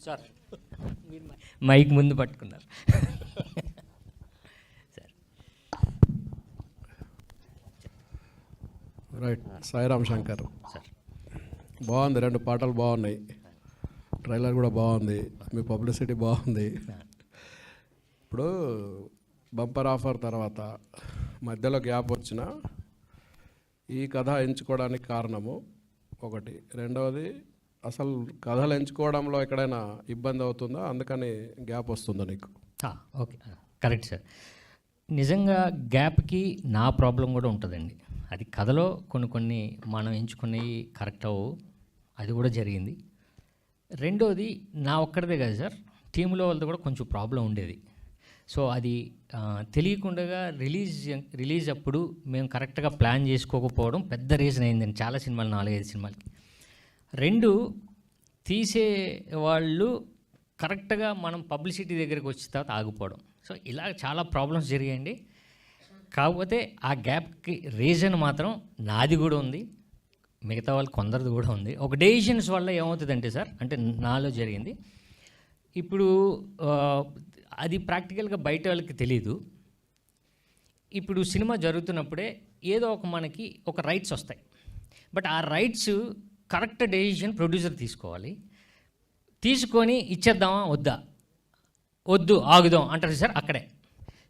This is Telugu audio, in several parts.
సార్ మీరు మైక్ ముందు పట్టుకున్నారు. Sir right. Sairam Shankar sir బాగుంది, 2 పాటలు బాగున్నాయి, ట్రైలర్ కూడా బాగుంది, మీ పబ్లిసిటీ బాగుంది. ఇప్పుడు బంపర్ ఆఫర్ తర్వాత మధ్యలో గ్యాప్ వచ్చిన ఈ కథ ఎంచుకోవడానికి కారణము ఒకటి, రెండవది అసలు కథలు ఎంచుకోవడంలో ఎక్కడైనా ఇబ్బంది అవుతుందా, అందుకని గ్యాప్ వస్తుందా నీకు? Okay, correct sir. నిజంగా గ్యాప్కి నా ప్రాబ్లం కూడా ఉంటుందండి. అది కథలో కొన్ని మనం ఎంచుకునేవి కరెక్ట్ అవ్వవు, అది కూడా జరిగింది. రెండోది నా ఒక్కడిదే కాదు సార్, టీంలో వాళ్ళతో కూడా కొంచెం ప్రాబ్లం ఉండేది. సో అది తెలియకుండా రిలీజ్ అప్పుడు మేము కరెక్ట్గా ప్లాన్ చేసుకోకపోవడం పెద్ద రీజన్ అయిందండి చాలా సినిమాలు, 4-5 సినిమాలకి. 2, తీసే వాళ్ళు కరెక్ట్గా మనం పబ్లిసిటీ దగ్గరికి వచ్చిన తర్వాత ఆగిపోవడం. సో ఇలా చాలా ప్రాబ్లమ్స్ జరిగాయండి. కాకపోతే ఆ గ్యాప్కి రీజన్ మాత్రం నాది కూడా ఉంది, మిగతా వాళ్ళు కొందరిది కూడా ఉంది. ఒక డెసిషన్స్ వల్ల ఏమవుతుందంటే సార్, అంటే నాలో జరిగింది. ఇప్పుడు అది ప్రాక్టికల్గా బయట వాళ్ళకి తెలీదు. ఇప్పుడు సినిమా జరుగుతున్నప్పుడే ఏదో మనకి ఒక రైట్స్ వస్తాయి. బట్ ఆ రైట్స్ కరెక్ట్ డెసిషన్ ప్రొడ్యూసర్ తీసుకోవాలి. తీసుకొని ఇచ్చేద్దామా వద్దు ఆగుదాం అంటారు సార్ అక్కడే.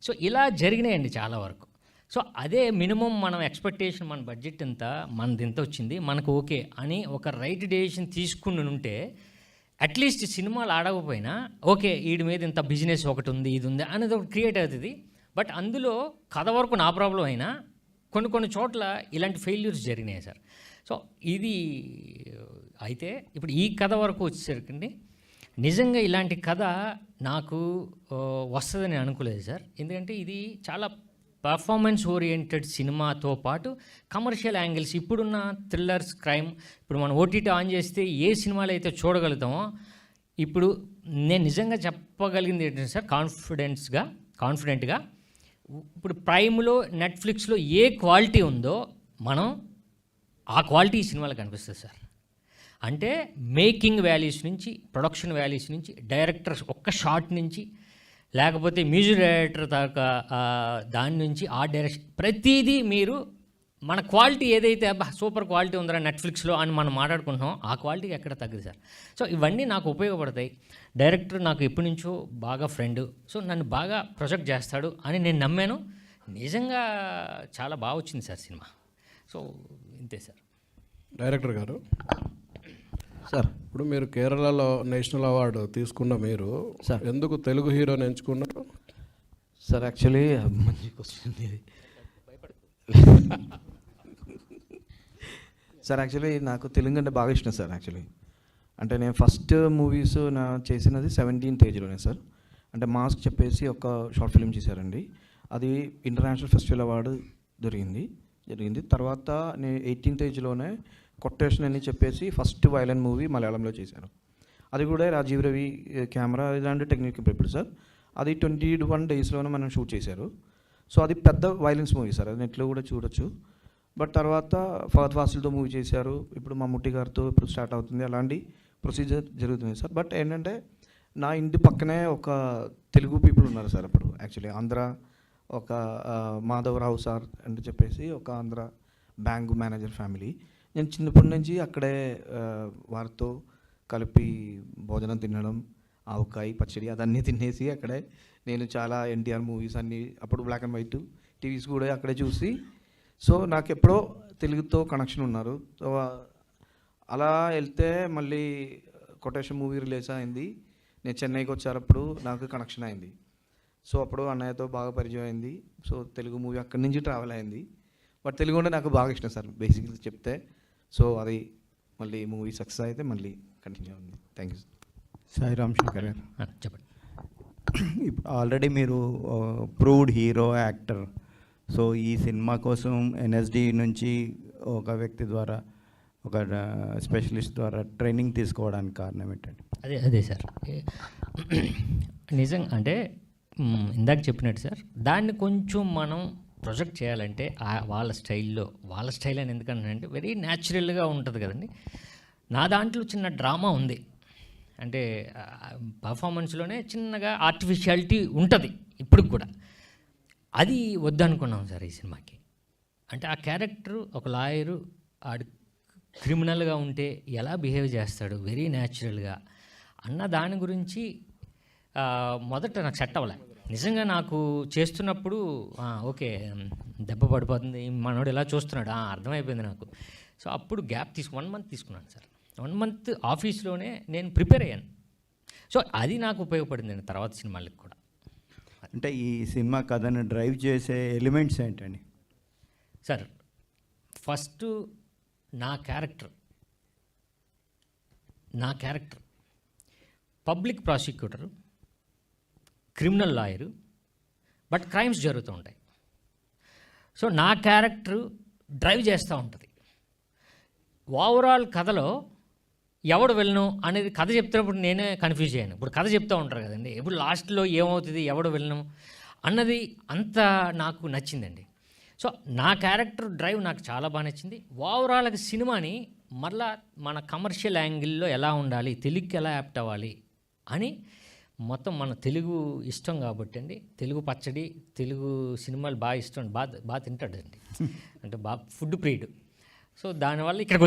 సో ఇలా జరిగినాయండి చాలా వరకు. సో అదే మినిమం మనం ఎక్స్పెక్టేషన్, మన బడ్జెట్ ఎంత, మనది ఎంత వచ్చింది, మనకు ఓకే అని ఒక రైట్ డెసిషన్ తీసుకుని ఉంటే అట్లీస్ట్ సినిమాలు ఆడకపోయినా ఓకే వీడి మీద ఇంత బిజినెస్ ఒకటి ఉంది, ఇది ఉంది అనేది ఒకటి క్రియేట్ అవుతుంది. బట్ అందులో కథ వరకు నా ప్రాబ్లం అయినా కొన్ని చోట్ల ఇలాంటి ఫెయిల్యూర్స్ జరిగినాయి సార్. సో ఇది అయితే ఇప్పుడు ఈ కథ వరకు వచ్చేసరికి నిజంగా ఇలాంటి కథ నాకు వస్తుందని అనుకోలేదు సార్. ఎందుకంటే ఇది చాలా పర్ఫార్మెన్స్ ఓరియంటెడ్ సినిమాతో పాటు కమర్షియల్ యాంగిల్స్, ఇప్పుడున్న థ్రిల్లర్స్, క్రైమ్, ఇప్పుడు మనం ఓటీటీ ఆన్ చేస్తే ఏ సినిమాలు అయితే చూడగలుగుతామో, ఇప్పుడు నేను నిజంగా చెప్పగలిగింది ఏంటంటే సార్, కాన్ఫిడెంట్గా ఇప్పుడు ప్రైమ్లో, నెట్ఫ్లిక్స్లో ఏ క్వాలిటీ ఉందో మనం ఆ క్వాలిటీ ఈ సినిమాలో కనిపిస్తుంది సార్. అంటే మేకింగ్ వాల్యూస్ నుంచి, ప్రొడక్షన్ వాల్యూస్ నుంచి, డైరెక్టర్స్ ఒక్క షాట్ నుంచి, లేకపోతే మ్యూజిక్ డైరెక్టర్ దాకా దాని నుంచి ఆ డైరెక్షన్ ప్రతిదీ మీరు మన క్వాలిటీ ఏదైతే సూపర్ క్వాలిటీ ఉందా నెట్ఫ్లిక్స్లో అని మనం మాట్లాడుకుంటున్నాం, ఆ క్వాలిటీకి ఎక్కడ తగ్గదు సార్. సో ఇవన్నీ నాకు ఉపయోగపడతాయి. డైరెక్టర్ నాకు ఎప్పటి నుంచో బాగా ఫ్రెండ్, సో నన్ను బాగా ప్రొజెక్ట్ చేస్తాడు అని నేను నమ్మాను. నిజంగా చాలా బాగా వచ్చింది సార్ సినిమా. సో ఇంతే సార్. డైరెక్టర్ గారు సార్, ఇప్పుడు మీరు కేరళలో నేషనల్ అవార్డు తీసుకున్న మీరు సార్ ఎందుకు తెలుగు హీరోని ఎంచుకున్నారు సార్? యాక్చువల్లీ మంచి క్వశ్చన్ ఇది సార్. యాక్చువల్లీ నాకు తెలుగు అంటే బాగా ఇష్టం సార్. యాక్చువల్లీ అంటే నేను ఫస్ట్ మూవీస్ చేసినది 17th ఏజ్లోనే సార్. అంటే మాస్క్ చెప్పేసి ఒక షార్ట్ ఫిల్మ్ చేశారండి, అది ఇంటర్నేషనల్ ఫెస్టివల్ అవార్డు జరిగింది. తర్వాత నేను 18th ఏజ్లోనే కొటేషన్ అని చెప్పేసి ఫస్ట్ వైలెంట్ మూవీ మలయాళంలో చేశాను. అది కూడా రాజీవ్ రవి కెమెరా ఇలాంటి టెక్నిక్ ఇప్పుడు సార్. అది 21 డేస్లోనే మనం షూట్ చేశారు. సో అది పెద్ద వైలెన్స్ మూవీ సార్, అది నెట్లో కూడా చూడొచ్చు. బట్ తర్వాత ఫహద్ ఫాసిల్తో మూవీ చేశారు, ఇప్పుడు మమ్ముట్టి గారితో ఇప్పుడు స్టార్ట్ అవుతుంది, అలాంటి ప్రొసీజర్ జరుగుతుంది సార్. బట్ ఏంటంటే నా ఇంటి పక్కనే ఒక తెలుగు పీపుల్ ఉన్నారు సార్ అప్పుడు. యాక్చువల్లీ ఆంధ్ర ఒక మాధవరావు సార్ అని చెప్పేసి ఒక ఆంధ్ర బ్యాంక్ మేనేజర్ ఫ్యామిలీ. నేను చిన్నప్పటి నుంచి అక్కడే వారితో కలిపి భోజనం తినడం, ఆవకాయ పచ్చడి అదన్నీ తినేసి అక్కడే నేను చాలా ఎన్టీఆర్ మూవీస్ అన్నీ అప్పుడు బ్లాక్ అండ్ వైట్ టీవీస్ కూడా అక్కడే చూసి, సో నాకు ఎప్పుడో తెలుగుతో కనెక్షన్ ఉన్నారు. సో అలా వెళ్తే మళ్ళీ కొటేషన్ మూవీ రిలీజ్ అయింది, నేను చెన్నైకి వచ్చారప్పుడు నాకు కనెక్షన్ అయింది. సో అప్పుడు అన్నయ్యతో బాగా పరిచయం అయింది. సో తెలుగు మూవీ అక్కడి నుంచి ట్రావెల్ అయింది. బట్ తెలుగు అంటే నాకు బాగా ఇష్టం సార్ బేసిక్లీ చెప్తే. సో అది మళ్ళీ మూవీ సక్సెస్ అయితే మళ్ళీ కంటిన్యూ ఉంది. Thank you sir. Sairam Shankar గారు చెప్పండి. ఆల్రెడీ మీరు ప్రూవ్డ్ హీరో, యాక్టర్. సో ఈ సినిమా కోసం ఎన్ఎస్డి నుంచి ఒక వ్యక్తి ద్వారా, ఒక స్పెషలిస్ట్ ద్వారా ట్రైనింగ్ తీసుకోవడానికి కారణం ఏంటంటే? అదే సార్, నిజంగా అంటే ఇందాక చెప్పినట్టు సార్, దాన్ని కొంచెం మనం ప్రొజెక్ట్ చేయాలంటే వాళ్ళ స్టైల్ అని ఎందుకంటే వెరీ న్యాచురల్గా ఉంటుంది కదండి. నా దాంట్లో చిన్న డ్రామా ఉంది. అంటే పర్ఫార్మెన్స్లోనే చిన్నగా ఆర్టిఫిషియాలిటీ ఉంటుంది ఇప్పుడు కూడా. అది వద్దనుకున్నాం సార్ ఈ సినిమాకి. అంటే ఆ క్యారెక్టర్ ఒక లాయరు ఆడు క్రిమినల్గా ఉంటే ఎలా బిహేవ్ చేస్తాడు వెరీ న్యాచురల్గా అన్న దాని గురించి మొదట నాకు సెట్ అవ్వలే. నిజంగా నాకు చేస్తున్నప్పుడు ఓకే దెబ్బ పడిపోతుంది మనోడు ఇలా చూస్తున్నాడు అర్థమైపోయింది నాకు. సో అప్పుడు గ్యాప్ 1 month తీసుకున్నాను సార్. 1 month ఆఫీస్లోనే నేను ప్రిపేర్ అయ్యాను. సో అది నాకు ఉపయోగపడింది తర్వాత సినిమాలకు కూడా. అంటే ఈ సినిమా కథను డ్రైవ్ చేసే ఎలిమెంట్స్ ఏంటండి సార్? ఫస్ట్ నా character public prosecutor, criminal lawyer, but crimes జరుగుతూ ఉంటాయి. సో నా క్యారెక్టర్ డ్రైవ్ చేస్తూ ఉంటుంది. ఓవరాల్ కథలో ఎవడు వెళ్ళను అనేది కథ చెప్తున్నప్పుడు నేనే కన్ఫ్యూజ్ అయ్యాను. ఇప్పుడు కథ చెప్తూ ఉంటారు కదండి, ఇప్పుడు లాస్ట్లో ఏమవుతుంది ఎవడు వెళ్ళను అన్నది అంత నాకు నచ్చిందండి. సో నా క్యారెక్టర్ డ్రైవ్ నాకు చాలా బాగా నచ్చింది. ఓవరాల్గా సినిమాని మళ్ళా మన కమర్షియల్ యాంగిల్లో ఎలా ఉండాలి, తెలుగుకి ఎలా యాప్ట్ అవ్వాలి అని మొత్తం మన తెలుగు ఇష్టం కాబట్టి అండి, తెలుగు పచ్చడి, తెలుగు సినిమాలు బాగా ఇష్టం, బాగా తింటాడండి, అంటే బాగా ఫుడ్ ప్రియుడు. సో దానివల్ల ఇక్కడికి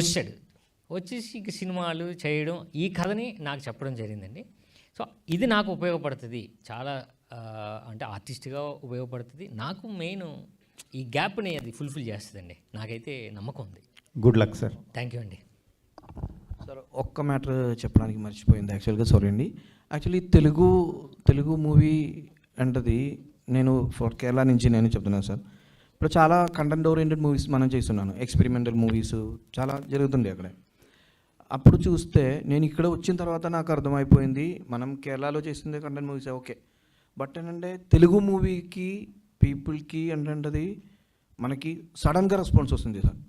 వచ్చేసి ఇక సినిమాలు చేయడం, ఈ కథని నాకు చెప్పడం జరిగిందండి. సో ఇది నాకు ఉపయోగపడుతుంది చాలా, అంటే ఆర్టిస్ట్గా ఉపయోగపడుతుంది నాకు. మెయిన్ ఈ గ్యాప్ని అది ఫుల్ఫిల్ చేస్తుందండి, నాకైతే నమ్మకం ఉంది. Good luck sir. Thank you అండి. సార్ ఒక్క మ్యాటర్ చెప్పడానికి మర్చిపోయింది యాక్చువల్గా, సారీ అండి. యాక్చువల్లీ తెలుగు మూవీ అంటది నేను ఫర్ కేరళ నుంచి నేను చెప్తున్నాను సార్. ఇప్పుడు చాలా కంటెంట్ ఓరియంటెడ్ మూవీస్ మనం చేస్తున్నాను, ఎక్స్పెరిమెంటల్ మూవీస్ చాలా జరుగుతుంది అక్కడ. అప్పుడు చూస్తే నేను ఇక్కడ వచ్చిన తర్వాత నాకు అర్థమైపోయింది మనం కేరళలో చేసిందే కంటెంట్ మూవీస్ ఓకే, బట్ ఏంటంటే తెలుగు మూవీకి పీపుల్కి ఏంటంటే మనకి సడన్గా రెస్పాన్స్ వస్తుంది సార్.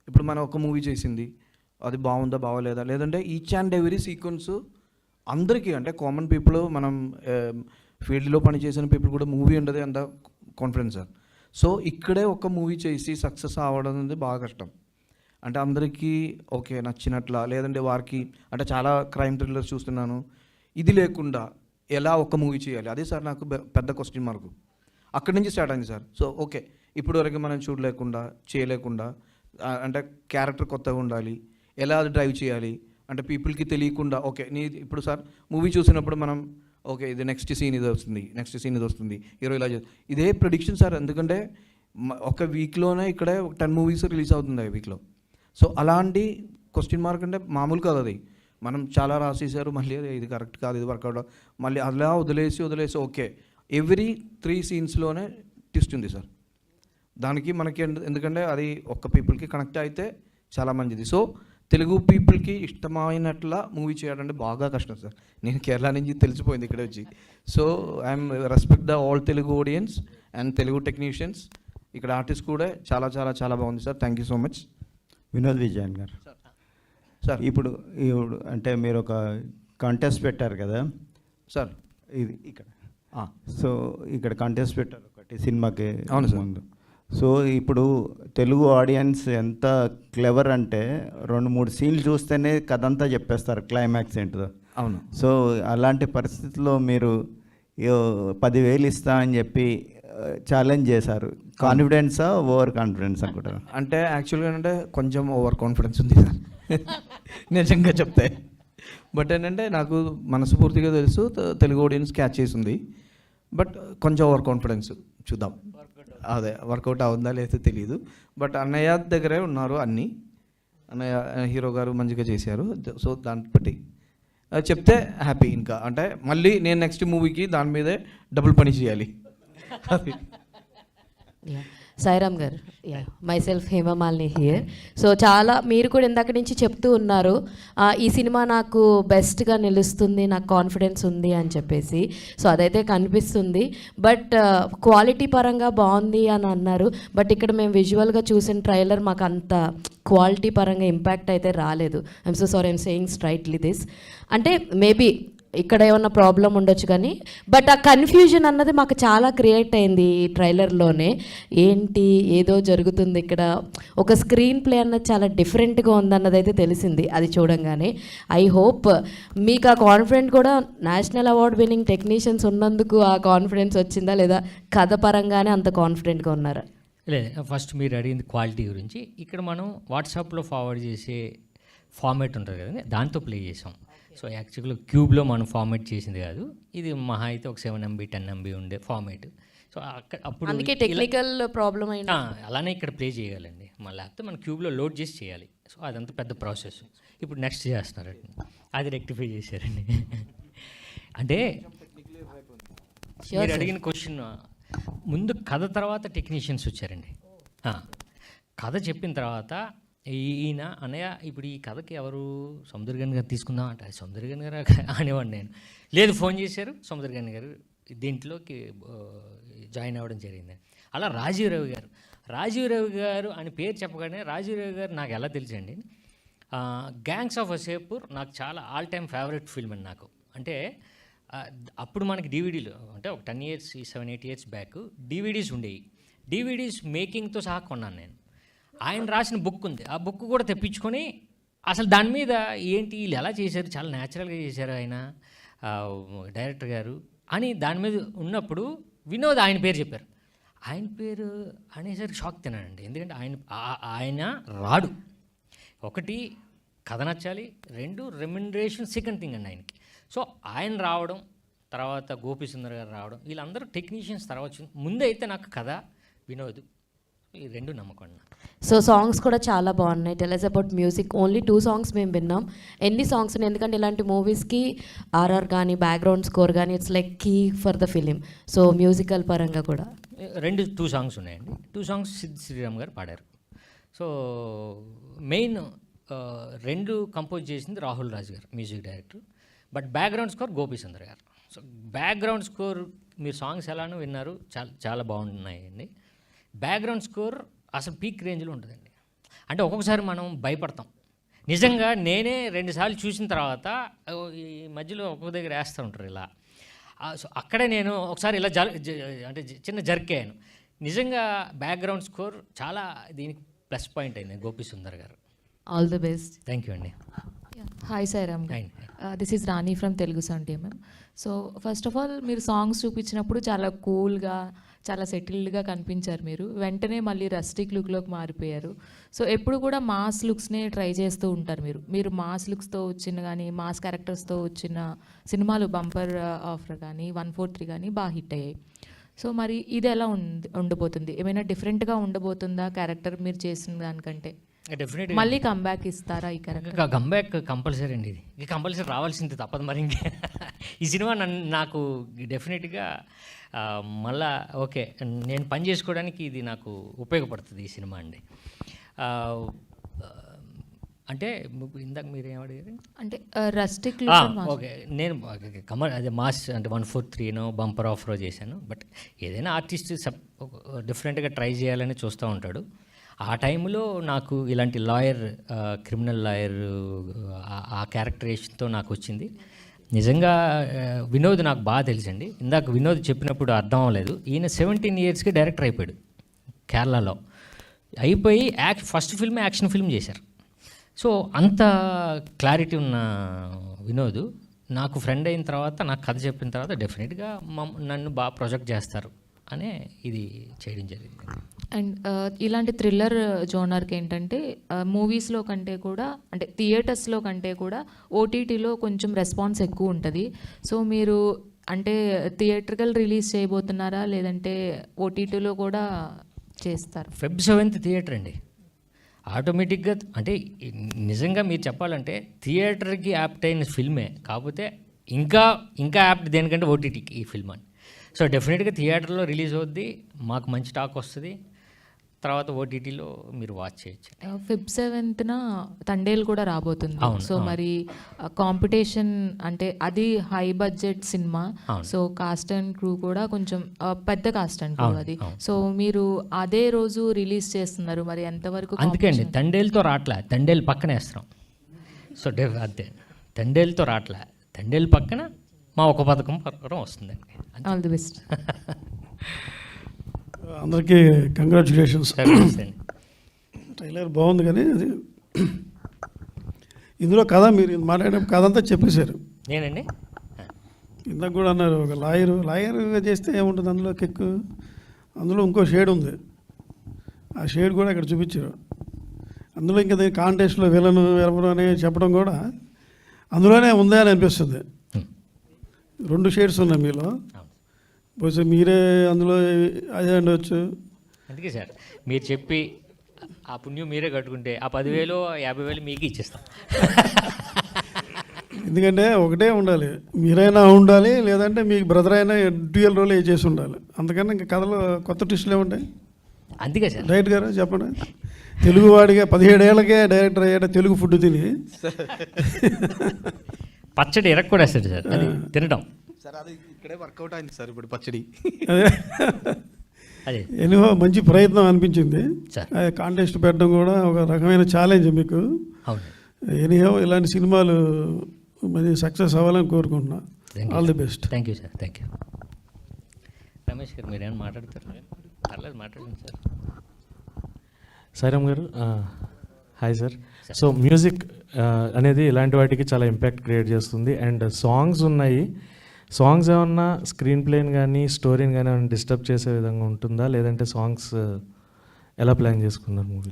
ఇప్పుడు మనం ఒక మూవీ చేసింది అది బాగుందా బాగోలేదా, లేదంటే ఈచ్ అండ్ ఎవ్రీ సీక్వెన్స్ అందరికీ అంటే కామన్ పీపుల్, మనం ఫీల్డ్లో పనిచేసిన పీపుల్ కూడా మూవీ ఉండదు అంత కాన్ఫిడెన్స్ సార్. సో ఇక్కడే ఒక మూవీ చేసి సక్సెస్ అవ్వడం అనేది బాగా కష్టం. అంటే అందరికీ ఓకే నచ్చినట్లా, లేదంటే వారికి అంటే చాలా క్రైమ్ థ్రిల్లర్స్ చూస్తున్నాను, ఇది లేకుండా ఎలా ఒక మూవీ చేయాలి, అదే సార్ నాకు పెద్ద క్వశ్చన్ మార్కు. అక్కడి నుంచి స్టార్ట్ అయింది సార్. సో ఓకే ఇప్పుడు వరకు మనం చూడలేకుండా చేయలేకుండా, అంటే క్యారెక్టర్ కొత్తగా ఉండాలి, ఎలా అది డ్రైవ్ చేయాలి అంటే పీపుల్కి తెలియకుండా. ఓకే ఇప్పుడు సార్ మూవీ చూసినప్పుడు మనం ఓకే ఇది నెక్స్ట్ సీన్ ఇది వస్తుంది హీరో ఇలా ఇదే ప్రెడిక్షన్ సార్. ఎందుకంటే ఒక వీక్లోనే ఇక్కడే 10 మూవీస్ రిలీజ్ అవుతుంది వీక్లో. సో అలాంటి క్వశ్చన్ మార్క్ అంటే మామూలు కాదు అది. మనం చాలా రాసేసారు, మళ్ళీ ఇది కరెక్ట్ కాదు, ఇది వర్కౌట్, మళ్ళీ అలా వదిలేసి ఓకే ఎవ్రీ 3 సీన్స్లోనే ట్విస్ట్ ఉంది సార్. దానికి మనకి ఎందుకంటే అది ఒక్క పీపుల్కి కనెక్ట్ అయితే చాలా మంచిది. సో తెలుగు పీపుల్కి ఇష్టమైనట్లా మూవీ చేయడం బాగా కష్టం సార్. నేను కేరళ నుంచి తెలిసిపోయింది ఇక్కడ వచ్చి. So I'm respect the all Telugu audience and Telugu technicians. ఇక్కడ ఆర్టిస్ట్ కూడా చాలా చాలా చాలా బాగుంది sir. Thank you so much. Vinod Vijayan గారు సార్ ఇప్పుడు అంటే మీరు ఒక కాంటెస్ట్ పెట్టారు కదా సార్, ఇది ఇక్కడ సో ఇక్కడ కాంటెస్ట్ పెట్టారు ఒకటి సినిమాకి అవును సార్. ముందు. సో ఇప్పుడు తెలుగు ఆడియన్స్ ఎంత క్లెవర్ అంటే 2-3 సీన్లు చూస్తేనే కథ అంతా చెప్పేస్తారు, క్లైమాక్స్ ఏంటిదో. అవును. సో అలాంటి పరిస్థితుల్లో మీరు 10,000 ఇస్తా అని చెప్పి ఛాలెంజ్ చేశారు. కాన్ఫిడెన్సా ఓవర్ కాన్ఫిడెన్స్ అనుకుంటారు? అంటే యాక్చువల్గా అంటే కొంచెం ఓవర్ కాన్ఫిడెన్స్ ఉంది సార్ నిజంగా చెప్తే. బట్ ఏంటంటే నాకు మనస్ఫూర్తిగా తెలుసు తెలుగు ఆడియన్స్ క్యాచ్ చేసింది, బట్ కొంచెం ఓవర్ కాన్ఫిడెన్స్. చూద్దాం అదే వర్కౌట్ అవుతుందా లేదో తెలియదు. బట్ అన్నయ్య దగ్గరే ఉన్నారు అన్నీ, అన్నయ్య హీరో గారు మంచిగా చేశారు. సో దాన్ని బట్టి చెప్తే హ్యాపీ. ఇంకా అంటే మళ్ళీ నేను నెక్స్ట్ మూవీకి దాని మీదే డబుల్ పని చేయాలి. సాయిరామ్ గారు, myself Hemamalini here. So చాలా మీరు కూడా ఇందాక నుంచి చెప్తూ ఉన్నారు ఈ సినిమా నాకు బెస్ట్గా నిలుస్తుంది, నాకు కాన్ఫిడెన్స్ ఉంది అని చెప్పేసి. సో అదైతే కనిపిస్తుంది. బట్ క్వాలిటీ పరంగా బాగుంది అని అన్నారు. బట్ ఇక్కడ మేము విజువల్గా చూసిన ట్రైలర్ మాకు అంత క్వాలిటీ పరంగా ఇంపాక్ట్ అయితే రాలేదు. I'm so sorry, I'm saying straightly this. అంటే మేబీ ఇక్కడ ఏమన్నా ప్రాబ్లం ఉండొచ్చు కానీ బట్ ఆ కన్ఫ్యూజన్ అన్నది మాకు చాలా క్రియేట్ అయింది ఈ ట్రైలర్లోనే. ఏంటి ఏదో జరుగుతుంది ఇక్కడ, ఒక స్క్రీన్ ప్లే అన్నది చాలా డిఫరెంట్గా ఉందన్నది అయితే తెలిసింది అది చూడంగానే. ఐ హోప్ మీకు ఆ కాన్ఫిడెంట్ కూడా నేషనల్ అవార్డ్ విన్నింగ్ టెక్నీషియన్స్ ఉన్నందుకు ఆ కాన్ఫిడెన్స్ వచ్చిందా, లేదా కథ పరంగానే అంత కాన్ఫిడెంట్గా ఉన్నారా? లేదు, ఫస్ట్ మీరు అడిగింది క్వాలిటీ గురించి. ఇక్కడ మనం వాట్సాప్లో ఫార్వర్డ్ చేసే ఫార్మేట్ ఉంటుంది కదండి, దాంతో ప్లే చేసాం. సో యాక్చువల్గా క్యూబ్లో మనం ఫార్మేట్ చేసింది కాదు, ఇది మహా అయితే ఒక 7 MB 10 MB ఉండే ఫార్మేట్. సో అప్పుడు అందుకే టెక్నికల్ ప్రాబ్లం అయినా అలానే ఇక్కడ ప్లే చేయగలండి, మళ్ళీ లేకపోతే మనం క్యూబ్లో లోడ్ చేసి చేయాలి. సో అదంతా పెద్ద ప్రాసెస్. ఇప్పుడు నెక్స్ట్ చేస్తున్నారండి, అది రెక్టిఫై చేశారండి. అంటే మీరు అడిగిన క్వశ్చన్, ముందు కథ తర్వాత టెక్నీషియన్స్ వచ్చారండి. కథ చెప్పిన తర్వాత ఈయన అన్నయ్య ఇప్పుడు ఈ కథకి ఎవరు సముద్రగన్ గారు తీసుకుందాం అంటే, సముద్రగన్ గారు అనేవాడు నేను. లేదు, ఫోన్ చేశారు, సముద్రగన్ గారు దీంట్లోకి జాయిన్ అవ్వడం జరిగింది. అలా రాజీవ్ రవి గారు అని పేరు చెప్పగానే రాజీవ్ రవి గారు నాకు ఎలా తెలుసండి, గ్యాంగ్స్ ఆఫ్ వసేపూర్ నాకు చాలా ఆల్ టైమ్ ఫేవరెట్ ఫిల్మ్ అండి నాకు. అంటే అప్పుడు మనకి డివిడీలు అంటే ఒక 10 years 7-8 years బ్యాక్ డివిడీస్ ఉండేవి. డివిడీస్ మేకింగ్తో సహా కొన్నాను నేను. ఆయన రాసిన బుక్ ఉంది, ఆ బుక్ కూడా తెప్పించుకొని అసలు దాని మీద ఏంటి వీళ్ళు ఎలా చేశారు, చాలా న్యాచురల్గా చేశారు ఆయన డైరెక్టర్ గారు అని దాని మీద ఉన్నప్పుడు వినోద్ ఆయన పేరు చెప్పారు. ఆయన పేరు అనేసరికి షాక్ తిన్నానండి, ఎందుకంటే ఆయన రాడు. ఒకటి కథ నచ్చాలి, 2 రెమ్యునరేషన్ సెకండ్ థింగ్ అండి ఆయనకి. సో ఆయన రావడం, తర్వాత గోపి సుందర్ గారు రావడం, వీళ్ళందరూ టెక్నీషియన్స్ తర్వాత వచ్చింది. ముందైతే నాకు కథ, వినోద్, ఈ 2 నమ్మకం. సో సాంగ్స్ కూడా చాలా బాగున్నాయి. Tell us about music. Only 2 songs మేము విన్నాం. ఎన్ని సాంగ్స్ ఉన్నాయి, ఎందుకంటే ఇలాంటి మూవీస్కి ఆర్ఆర్ కానీ బ్యాక్గ్రౌండ్ స్కోర్ కానీ it's like key for the film. So musical పరంగా కూడా 2 songs ఉన్నాయండి. 2 songs సిద్ శ్రీరామ్ గారు పాడారు. సో మెయిన్ 2 కంపోజ్ చేసింది రాహుల్ రాజ్ గారు, music director. But background score Gopi Sundar గారు. సో బ్యాక్గ్రౌండ్ స్కోర్ మీరు సాంగ్స్ ఎలానో విన్నారు, చాలా బాగున్నాయండి. బ్యాక్గ్రౌండ్ స్కోర్ అసలు పీక్ రేంజ్లో ఉంటుందండి. అంటే ఒక్కొక్కసారి మనం భయపడతాం. నిజంగా నేనే 2 సార్లు చూసిన తర్వాత ఈ మధ్యలో ఒక్కొక్క దగ్గర వేస్తూ ఉంటారు ఇలా. సో అక్కడే నేను ఒకసారి ఇలా అంటే చిన్న జర్కేను. నిజంగా బ్యాక్గ్రౌండ్ స్కోర్ చాలా దీనికి ప్లస్ పాయింట్ అయింది గోపి సుందర్ గారు. All the best. Thank you అండి. Hi Sairam, this is Rani from Telugu sun team. So first of all మీరు సాంగ్స్ చూపించినప్పుడు చాలా కూల్గా, చాలా సెటిల్డ్గా కనిపించారు మీరు. వెంటనే మళ్ళీ రస్టిక్ లుక్లోకి మారిపోయారు. సో ఎప్పుడు కూడా మాస్ లుక్స్నే ట్రై చేస్తూ ఉంటారు మీరు మాస్ లుక్స్తో వచ్చిన కానీ మాస్ క్యారెక్టర్స్తో వచ్చిన సినిమాలు బంపర్ ఆఫర్ కానీ 143 కానీ బాగా హిట్ అయ్యాయి. సో మరి ఇది ఎలా ఉండబోతుంది, ఏమైనా డిఫరెంట్గా ఉండబోతుందా క్యారెక్టర్ మీరు చేసిన దానికంటే? డెఫినెట్గా మళ్ళీ కంబ్యాక్ ఇస్తారా ఈ క్యారెక్టర్? కంబ్యాక్ కంపల్సరీ అండి, ఇది కంపల్సరీ రావాల్సింది, తప్పదు మరి. ఇంకా ఈ సినిమా నాకు డెఫినెట్గా మళ్ళా ఓకే నేను పని చేసుకోవడానికి ఇది నాకు ఉపయోగపడుతుంది ఈ సినిమా అండి. అంటే ఇందాక మీరు ఏమడిగారు అంటే రస్టిక్ ఓకే, నేను అదే మాస్ అంటే 143 బంపర్ ఆఫ్రో చేశాను. బట్ ఏదైనా ఆర్టిస్ట్ డిఫరెంట్గా ట్రై చేయాలని చూస్తూ ఉంటాడు. ఆ టైంలో నాకు ఇలాంటి లాయర్, క్రిమినల్ లాయర్ ఆ క్యారెక్టరేషన్తో నాకు వచ్చింది. నిజంగా వినోద్ నాకు బాగా తెలుసండి. ఇందాక వినోద్ చెప్పినప్పుడు అర్థం అవ్వలేదు, ఈయన 17 yearsకి డైరెక్టర్ అయిపోయాడు కేరళలో. అయిపోయి ఫస్ట్ ఫిల్మ్ యాక్షన్ ఫిల్మ్ చేశారు. సో అంత క్లారిటీ ఉన్న వినోద్ నాకు ఫ్రెండ్ అయిన తర్వాత, నాకు కథ చెప్పిన తర్వాత డెఫినెట్గా నన్ను బాగా ప్రొజెక్ట్ చేస్తారు అనే ఇది చేయడం జరిగింది. అండ్ ఇలాంటి థ్రిల్లర్ జోనర్కి ఏంటంటే మూవీస్లో కంటే కూడా, అంటే థియేటర్స్లో కంటే కూడా ఓటీటీలో కొంచెం రెస్పాన్స్ ఎక్కువ ఉంటుంది. సో మీరు అంటే థియేటర్కల్ రిలీజ్ చేయబోతున్నారా, లేదంటే ఓటీటీలో కూడా చేస్తారు? Feb 7th థియేటర్ అండి. ఆటోమేటిక్గా అంటే నిజంగా మీరు చెప్పాలంటే థియేటర్కి యాప్ట్ అయిన ఫిల్మే, కాకపోతే ఇంకా యాప్ట్ దేనికంటే ఓటీటీకి ఈ ఫిల్మ్ అని. సో డెఫినెట్గా థియేటర్లో రిలీజ్ అవుద్ది, మాకు మంచి టాక్ వస్తుంది, తర్వాత ఓటీటీలో మీరు వాచ్ చేయొచ్చు. Feb 7th తండేల్ కూడా రాబోతుంది. అవును, సో మరి కాంపిటీషన్ అంటే అది high budget cinema. So cost and crew కూడా కొంచెం పెద్ద కాస్ట్ అండ్ క్రూ అది. సో మీరు అదే రోజు రిలీజ్ చేస్తున్నారు, మరి ఎంతవరకు? అందుకే అండి తండేల్తో రాట్లే, తండేల్ పక్కన వేస్తున్నాం. సో అంతే, తండేల్తో రాట్లే, తండేల్ పక్కన మా ఒక పథకం ప్రకారం వస్తుందండి. All the best. అందరికీ కంగ్రాచులేషన్స్. అండి. ట్రైలర్ బాగుంది కానీ అది ఇందులో కథ మీరు మాట్లాడే కథ అంతా చెప్పేశారు. నేనండి ఇందాక కూడా అన్నారు ఒక లాయర్గా చేస్తే ఏముంటుంది అందులో కిక్, అందులో ఇంకో షేడ్ ఉంది, ఆ షేడ్ కూడా ఇక్కడ చూపించారు. అందులో ఇంకా కాంటెస్ట్లో విలను ఎవరు అని చెప్పడం కూడా అందులోనే ఉందా అని అనిపిస్తుంది. 2 షేడ్స్ ఉన్నాయి మీలో, బహుశా మీరే అందులో అదే ఉండవచ్చు. అందుకే సార్ మీరు చెప్పి ఆ పుణ్యం మీరే కట్టుకుంటే ఆ 10,000 50,000 మీకు ఇచ్చేస్తాం. ఎందుకంటే ఒకటే ఉండాలి, మీరైనా ఉండాలి, లేదంటే మీకు బ్రదర్ అయినా డ్యూయల్ రోల్ చేసి ఉండాలి. అందుకని ఇంకా కథలో కొత్త ట్విస్టులు ఏముంటాయి? అందుకే సార్ రైట్ గారు చెప్పండి. తెలుగువాడిగా 17 ఏళ్ళకే డైరెక్టర్ అయ్యాడు, తెలుగు ఫుడ్ తిని. పచ్చడి ఎరక్కూడేస్తాడు సార్, అది తినడం. సార్ అది ఇక్కడే వర్కౌట్ అయింది సార్ ఇప్పుడు పచ్చడి. అదే అదే ఎనివో మంచి ప్రయత్నం అనిపించింది. సార్. కాంటెస్ట్ పెట్టడం కూడా ఒక రకమైన ఛాలెంజ్ మీకు. అవును. ఎనీహో ఇలాంటి సినిమాలు మంచి సక్సెస్ అవ్వాలని కోరుకుంటున్నా. All the best. Thank you sir, thank you. Ramesh గారు మీరేమైనా మాట్లాడతారు? పర్లేదు మాట్లాడండి సార్. సాయిరామ్ గారు, హాయ్ సార్. సో మ్యూజిక్ అనేది ఇలాంటి వాటికి చాలా ఇంపాక్ట్ క్రియేట్ చేస్తుంది. అండ్ సాంగ్స్ ఉన్నాయి, సాంగ్స్ ఏమన్నా స్క్రీన్ ప్లేని కానీ స్టోరీని కానీ ఏమైనా డిస్టర్బ్ చేసే విధంగా ఉంటుందా, లేదంటే సాంగ్స్ ఎలా ప్లాన్ చేసుకున్నారు మూవీ?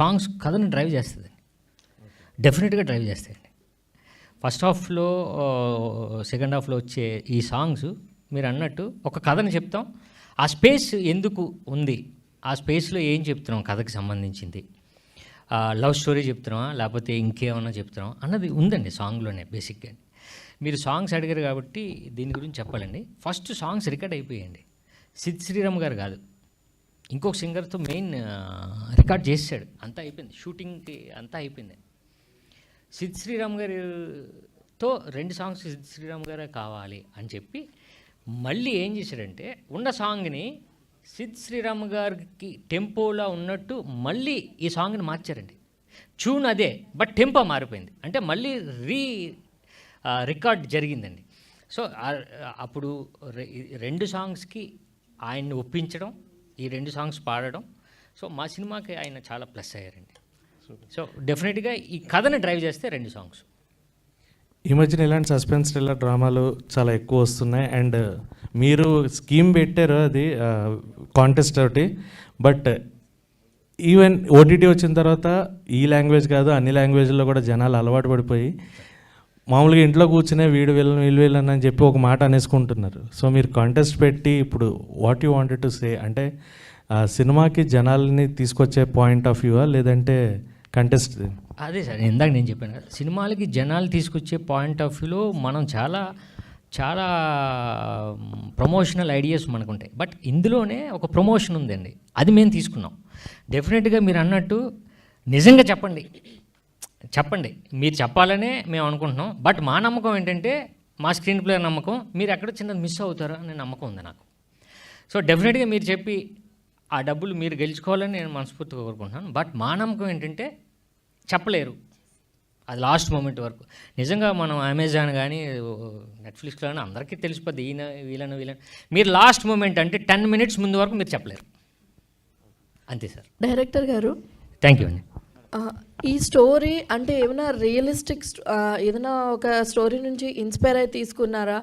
సాంగ్స్ కథను డ్రైవ్ చేస్తుంది, డెఫినెట్గా డ్రైవ్ చేస్తాయండి. ఫస్ట్ హాఫ్లో సెకండ్ హాఫ్లో వచ్చే ఈ సాంగ్స్ మీరు అన్నట్టు ఒక కథని చెప్తాం, ఆ స్పేస్ ఎందుకు ఉంది, ఆ స్పేస్లో ఏం చెప్తున్నాం కథకి సంబంధించింది, లవ్ స్టోరీ చెప్తున్నామా లేకపోతే ఇంకేమన్నా చెప్తున్నాం అన్నది ఉందండి సాంగ్లోనే బేసిక్గా. మీరు సాంగ్స్ అడిగారు కాబట్టి దీని గురించి చెప్పాలండి. ఫస్ట్ సాంగ్స్ రికార్డ్ అయిపోయాయండి. సిద్ శ్రీరామ్ గారు కాదు, ఇంకొక సింగర్తో మెయిన్ రికార్డ్ చేసాడు, అంతా అయిపోయింది, షూటింగ్కి అంతా అయిపోయింది. సిద్ శ్రీరామ్ గారితో 2 సాంగ్స్ సిద్ శ్రీరామ్ గారే కావాలి అని చెప్పి మళ్ళీ ఏం చేశాడంటే ఉన్న సాంగ్ని సిద్ శ్రీరామ్ గారికి టెంపోలా ఉన్నట్టు మళ్ళీ ఈ సాంగ్ని మార్చారండి. ట్యూన్ అదే బట్ టెంపో మారిపోయింది, అంటే మళ్ళీ రికార్డ్ జరిగిందండి. సో అప్పుడు 2 సాంగ్స్కి ఆయన్ని ఒప్పించడం, ఈ 2 సాంగ్స్ పాడడం, సో మా సినిమాకి ఆయన చాలా ప్లస్ అయ్యారండి. సో డెఫినెట్గా ఈ కథని డ్రైవ్ చేస్తే 2 సాంగ్స్. ఈ మధ్యన ఇలాంటి సస్పెన్స్ థ్రిల్లర్ డ్రామాలు చాలా ఎక్కువ వస్తున్నాయి. అండ్ మీరు స్కీమ్ పెట్టారు, అది కాంటెస్ట్ ఒకటి, బట్ ఈవెన్ ఓటీటీ వచ్చిన తర్వాత ఈ లాంగ్వేజ్ కాదు అన్ని లాంగ్వేజ్లో కూడా జనాలు అలవాటు పడిపోయి మామూలుగా ఇంట్లో కూర్చునే వీడు వీళ్ళు అని చెప్పి ఒక మాట అనేసుకుంటున్నారు. సో మీరు కాంటెస్ట్ పెట్టి ఇప్పుడు what you wanted to say, అంటే సినిమాకి జనాల్ని తీసుకొచ్చే పాయింట్ ఆఫ్ వ్యూవా లేదంటే కంటెస్ట్? అదే సార్ ఇందాక నేను చెప్పాను కదా, సినిమాలకి జనాలు తీసుకొచ్చే పాయింట్ ఆఫ్ వ్యూలో మనం చాలా చాలా ప్రమోషనల్ ఐడియాస్ మనకు ఉంటాయి, బట్ ఇందులోనే ఒక ప్రమోషన్ ఉందండి, అది మేము తీసుకున్నాం. డెఫినెట్గా మీరు అన్నట్టు నిజంగా చెప్పండి, మీరు చెప్పాలనే మేము అనుకుంటున్నాం. బట్ మా నమ్మకం ఏంటంటే మా స్క్రీన్ ప్లే నమ్మకం, మీరు ఎక్కడ చిన్నది మిస్ అవుతారో అనే నమ్మకం ఉంది నాకు. సో డెఫినెట్గా మీరు చెప్పి ఆ డబ్బులు మీరు గెలుచుకోవాలని నేను మనస్ఫూర్తిగా కోరుకుంటున్నాను. బట్ మా నమ్మకం ఏంటంటే చెప్పలేరు, అది లాస్ట్ మూమెంట్ వరకు. నిజంగా మనం అమెజాన్ కానీ నెట్ఫ్లిక్స్లో కానీ అందరికీ తెలిసిపోద్ది ఈయన వీళ్ళని మీరు లాస్ట్ మూమెంట్ అంటే 10 minutes ముందు వరకు మీరు చెప్పలేరు, అంతే సార్. డైరెక్టర్ గారు, థ్యాంక్ యూ అండి. ఈ స్టోరీ అంటే ఏమైనా రియలిస్టిక్ ఏదైనా ఒక స్టోరీ నుంచి ఇన్స్పైర్ అయి తీసుకున్నారా,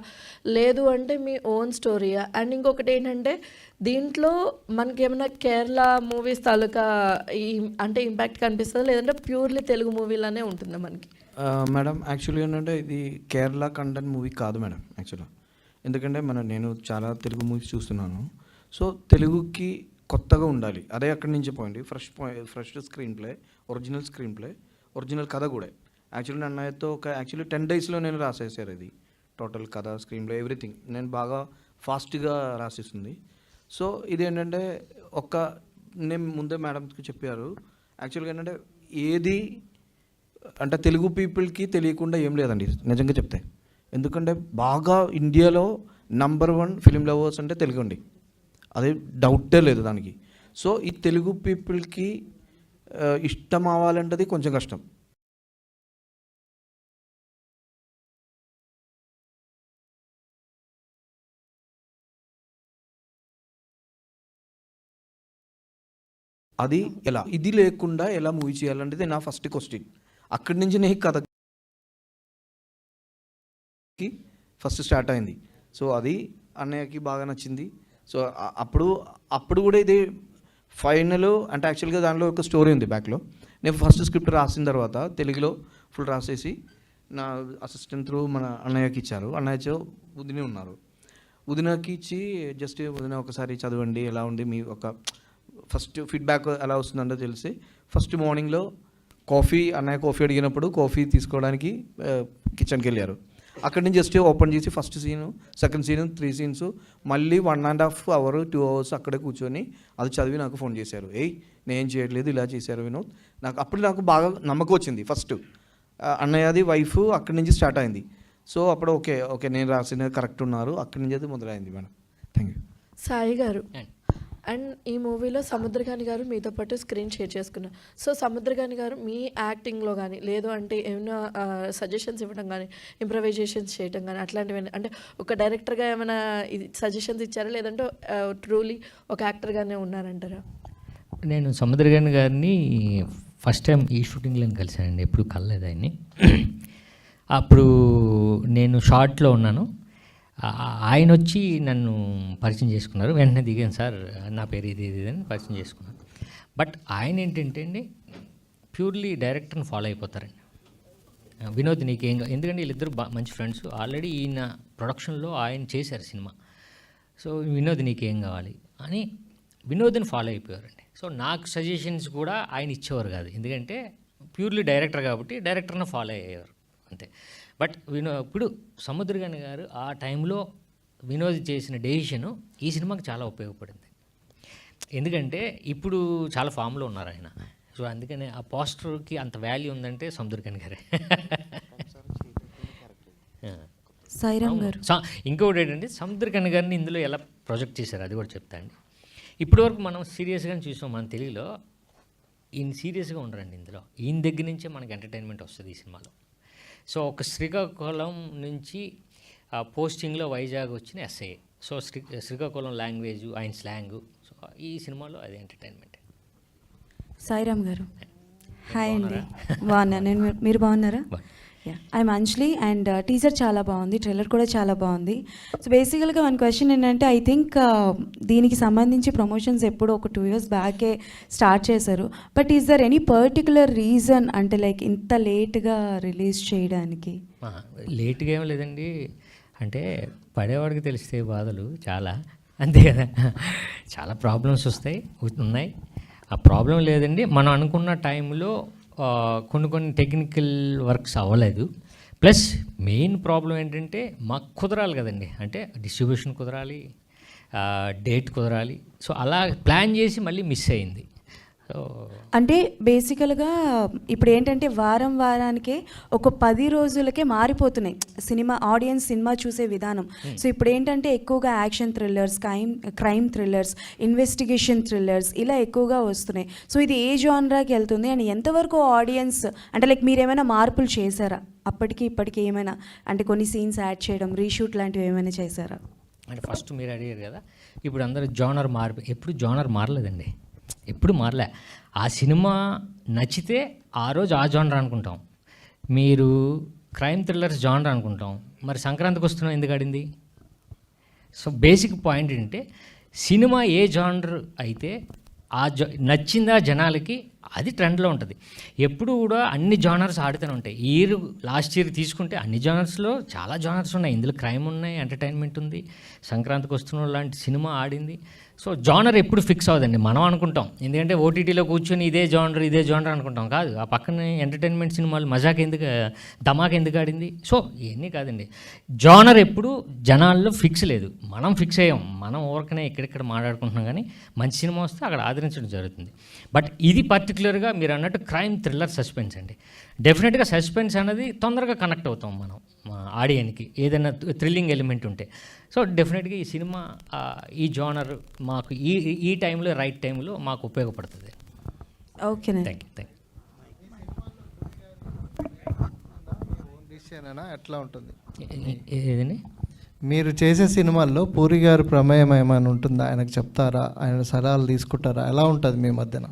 లేదు అంటే మీ ఓన్ స్టోరీయా? అండ్ ఇంకొకటి ఏంటంటే దీంట్లో మనకి ఏమైనా కేరళ మూవీస్ తాలూకా అంటే ఇంపాక్ట్ కనిపిస్తుందా, లేదంటే ప్యూర్లీ తెలుగు మూవీలానే ఉంటుందా మనకి? మేడం యాక్చువల్లీ ఏంటంటే ఇది కేరళ కంటెంట్ మూవీ కాదు మేడం యాక్చువల్గా. ఎందుకంటే నేను చాలా తెలుగు మూవీస్ చూస్తున్నాను. సో తెలుగుకి కొత్తగా ఉండాలి, అదే అక్కడి నుంచి point. Fresh screen play, original screen play, original కథ కూడా. యాక్చువల్లీ నన్నైతే ఒక 10 daysలో నేను రాసేసారు ఇది టోటల్ కథ, స్క్రీన్ ప్లే, ఎవ్రీథింగ్. నేను బాగా ఫాస్ట్గా రాసేస్తుంది. సో ఇది ఏంటంటే నేను ముందే మేడంకి చెప్పారు, యాక్చువల్గా ఏంటంటే ఏది అంటే తెలుగు పీపుల్కి తెలియకుండా ఏం లేదండి నిజంగా చెప్తే. ఎందుకంటే బాగా ఇండియాలో నంబర్ 1 ఫిలిం లవర్స్ అంటే తెలుగు అండి, అది డౌటే లేదు దానికి. సో ఈ తెలుగు పీపుల్కి ఇష్టం అవ్వాలంటే కొంచెం కష్టం. అది ఎలా, ఇది లేకుండా ఎలా మూవీ చేయాలనేది నా ఫస్ట్ క్వశ్చన్. అక్కడి నుంచి నేను కథకి ఫస్ట్ స్టార్ట్ అయింది. సో అది అన్నయ్యకి బాగా నచ్చింది. సో అప్పుడు కూడా ఇది ఫైనల్ అంటే యాక్చువల్గా దానిలో ఒక స్టోరీ ఉంది బ్యాక్లో. నేను ఫస్ట్ స్క్రిప్ట్ రాసిన తర్వాత తెలుగులో ఫుల్ రాసేసి నా అసిస్టెంట్ త్రూ మన అన్నయ్యకి ఇచ్చారు. అన్నయ్యతో ఉదిని ఉన్నారు, ఉదినకి ఇచ్చి జస్ట్ ఉదిన ఒకసారి చదవండి ఎలా ఉంది మీ ఒక ఫస్ట్ ఫీడ్బ్యాక్ ఎలా వస్తుందంటే తెలిసి ఫస్ట్ మార్నింగ్లో అన్నయ్య కాఫీ అడిగినప్పుడు కాఫీ తీసుకోవడానికి కిచెన్కి వెళ్ళారు. అక్కడి నుంచి జస్ట్ ఓపెన్ చేసి first scene, second scene, 3 scenes మళ్ళీ 1.5 అవర్ 2 అవర్స్ అక్కడే కూర్చొని అది చదివి నాకు ఫోన్ చేశారు. నేను చేయట్లేదు ఇలా చేశారు వినోద్. నాకు బాగా నమ్మకం వచ్చింది. ఫస్ట్ అన్నయ్యది వైఫ్ అక్కడి నుంచి స్టార్ట్ అయింది. సో అప్పుడు ఓకే నేను రాసినది కరెక్ట్ ఉన్నారు, అక్కడి నుంచి అది మొదలైంది మేడం. Thank you. సాయి గారు, అండ్ ఈ మూవీలో సముద్రకాని గారు మీతో పాటు స్క్రీన్ షేర్ చేసుకున్నారు. సో సముద్రకాని గారు మీ యాక్టింగ్లో కానీ లేదు అంటే ఏమైనా సజెషన్స్ ఇవ్వడం కానీ, ఇంప్రవైజేషన్స్ చేయడం కానీ అట్లాంటివి, అంటే ఒక డైరెక్టర్గా ఏమైనా సజెషన్స్ ఇచ్చారా లేదంటే ట్రూలీ ఒక యాక్టర్గానే ఉన్నారంటారా? నేను సముద్రకాని గారిని ఫస్ట్ టైం ఈ షూటింగ్లో కలిశానండి, ఎప్పుడు కలలేదు ఆయన్ని. అప్పుడు నేను షార్ట్లో ఉన్నాను, ఆయన వచ్చి నన్ను పరిచయం చేసుకున్నారు. వెంటనే దిగాను, సార్ నా పేరు ఇది అని పరిచయం చేసుకున్నాను. బట్ ఆయన ఏంటంటే అండి ప్యూర్లీ డైరెక్టర్ని ఫాలో అయిపోతారండి. వినోద్ నీకేం ఎందుకంటే వీళ్ళిద్దరు మంచి ఫ్రెండ్స్, ఆల్రెడీ ఈయన ప్రొడక్షన్లో ఆయన చేశారు సినిమా. సో వినోద్ నీకేం కావాలి అని వినోద్ని ఫాలో అయిపోయారండి. సో నాకు సజెషన్స్ కూడా ఆయన ఇచ్చేవారు కాదు, ఎందుకంటే ప్యూర్లీ డైరెక్టర్ కాబట్టి డైరెక్టర్ని ఫాలో అయ్యేవారు అంతే. బట్ ఇప్పుడు సముద్రకాని గారు ఆ టైంలో వినోద్ చేసిన డెసిషను ఈ సినిమాకి చాలా ఉపయోగపడింది. ఎందుకంటే ఇప్పుడు చాలా ఫామ్లో ఉన్నారు ఆయన. సో అందుకని ఆ పోస్టర్కి అంత వాల్యూ ఉందంటే సముద్రకాని గారే. సాయిరామ్ గారు, ఇంకొకటి ఏంటంటే సముద్రకాని గారిని ఇందులో ఎలా ప్రొజెక్ట్ చేశారు అది కూడా చెప్తా అండి. ఇప్పటివరకు మనం సీరియస్గానే చూసాం మన తెలుగులో, ఈయన సీరియస్గా ఉండరండి ఇందులో. ఈయన దగ్గర నుంచే మనకి ఎంటర్టైన్మెంట్ వస్తుంది ఈ సినిమాలో. సో ఒక శ్రీకాకుళం నుంచి పోస్టింగ్లో వైజాగ్ వచ్చిన ఎస్ఐ. సో శ్రీకాకుళం లాంగ్వేజ్, ఆయన స్లాంగు, సో ఈ సినిమాలో అది ఎంటర్టైన్మెంట్. సాయిరామ్ గారు, హాయ్ అండి. బాగున్నా నేను, మీరు బాగున్నారా? ఐఎమ్ అంజలి అండ్ టీజర్ చాలా బాగుంది, ట్రైలర్ కూడా చాలా బాగుంది. సో బేసికల్గా వన్ క్వశ్చన్ ఏంటంటే, ఐ థింక్ దీనికి సంబంధించి ప్రమోషన్స్ ఎప్పుడో ఒక 2 years బ్యాకే స్టార్ట్ చేశారు. But is there any particular reason అంటే లైక్ ఇంత లేట్గా రిలీజ్ చేయడానికి? లేట్గా ఏం లేదండి, అంటే పడేవాడికి తెలిస్తే బాధలు చాలా, అంతే కదా. చాలా ప్రాబ్లమ్స్ ఉన్నాయి. ఆ ప్రాబ్లం లేదండి, మనం అనుకున్న టైంలో కొన్ని టెక్నికల్ వర్క్స్ అవ్వలేదు. ప్లస్ మెయిన్ ప్రాబ్లం ఏంటంటే మాకు కుదరాలి కదండి, అంటే డిస్ట్రిబ్యూషన్ కుదరాలి, డేట్ కుదరాలి. సో అలా ప్లాన్ చేసి మళ్ళీ మిస్ అయింది. సో అంటే బేసికల్గా ఇప్పుడు ఏంటంటే వారానికే ఒక 10 రోజులకే మారిపోతున్నాయి ఆడియన్స్ సినిమా చూసే విధానం. సో ఇప్పుడు ఏంటంటే ఎక్కువగా action thrillers, crime thrillers, investigation thrillers ఇలా ఎక్కువగా వస్తున్నాయి. సో ఇది ఏ జానరాకి వెళ్తుంది అండ్ ఎంతవరకు ఆడియన్స్ అంటే లైక్ మీరు ఏమైనా మార్పులు చేశారా అప్పటికి ఇప్పటికి ఏమైనా, అంటే కొన్ని సీన్స్ యాడ్ చేయడం, రీషూట్ లాంటివి ఏమైనా చేశారా? అంటే ఫస్ట్ మీరు అడిగారు కదా, ఇప్పుడు అందరూ జానర్ ఎప్పుడు జానర్ మారలేదండి, ఎప్పుడు మారలే. ఆ సినిమా నచ్చితే ఆ రోజు ఆ జానర్ అనుకుంటాం. మీరు క్రైమ్ థ్రిల్లర్స్ జానర్ అనుకుంటాం, మరి సంక్రాంతికి వస్తున్నాం ఎందుకు ఆడింది? సో బేసిక్ పాయింట్ ఏంటంటే సినిమా ఏ జానర్ అయితే నచ్చిందా జనాలకి అది ట్రెండ్లో ఉంటుంది. ఎప్పుడు కూడా అన్ని జానర్స్ ఆడుతూనే ఉంటాయి. లాస్ట్ ఇయర్ తీసుకుంటే అన్ని జానర్స్లో చాలా జానర్స్ ఉన్నాయి. ఇందులో క్రైమ్ ఉన్నాయి, ఎంటర్టైన్మెంట్ ఉంది, సంక్రాంతికి వస్తున్న లాంటి సినిమా ఆడింది. సో జానర్ ఎప్పుడు ఫిక్స్ అవ్వదండి, మనం అనుకుంటాం. ఎందుకంటే ఓటీటీలో కూర్చొని ఇదే జానర్ అనుకుంటాం, కాదు. ఆ పక్కన ఎంటర్టైన్మెంట్ సినిమాలు ధమాక్ ఎందుకు ఆడింది? సో ఇవన్నీ కాదండి, జానర్ ఎప్పుడు జనాల్లో ఫిక్స్ లేదు, మనం ఫిక్స్ అయ్యాం. మనం ఊరకనే ఎక్కడెక్కడ మాట్లాడుకుంటున్నాం, కానీ మంచి సినిమా వస్తే అక్కడ ఆదరించడం జరుగుతుంది. బట్ ఇది పర్టికులర్గా మీరు అన్నట్టు క్రైమ్ థ్రిల్లర్ సస్పెన్స్ అండి. డెఫినెట్గా సస్పెన్స్ అనేది తొందరగా కనెక్ట్ అవుతాం మనం ఆడియన్కి, ఏదైనా థ్రిల్లింగ్ ఎలిమెంట్ ఉంటే. సో డెఫినెట్గా ఈ సినిమా ఈ జానర్ మాకు ఈ టైంలో రైట్ టైంలో మాకు ఉపయోగపడుతుంది. Okay, thank you. ఎట్లా ఉంటుంది ఏదండి? మీరు చేసే సినిమాల్లో పూరి గారి ప్రమేయం ఏమైనా ఉంటుందా? ఆయనకు చెప్తారా, ఆయన సలహాలు తీసుకుంటారా? ఎలా ఉంటుంది మీ మధ్యన?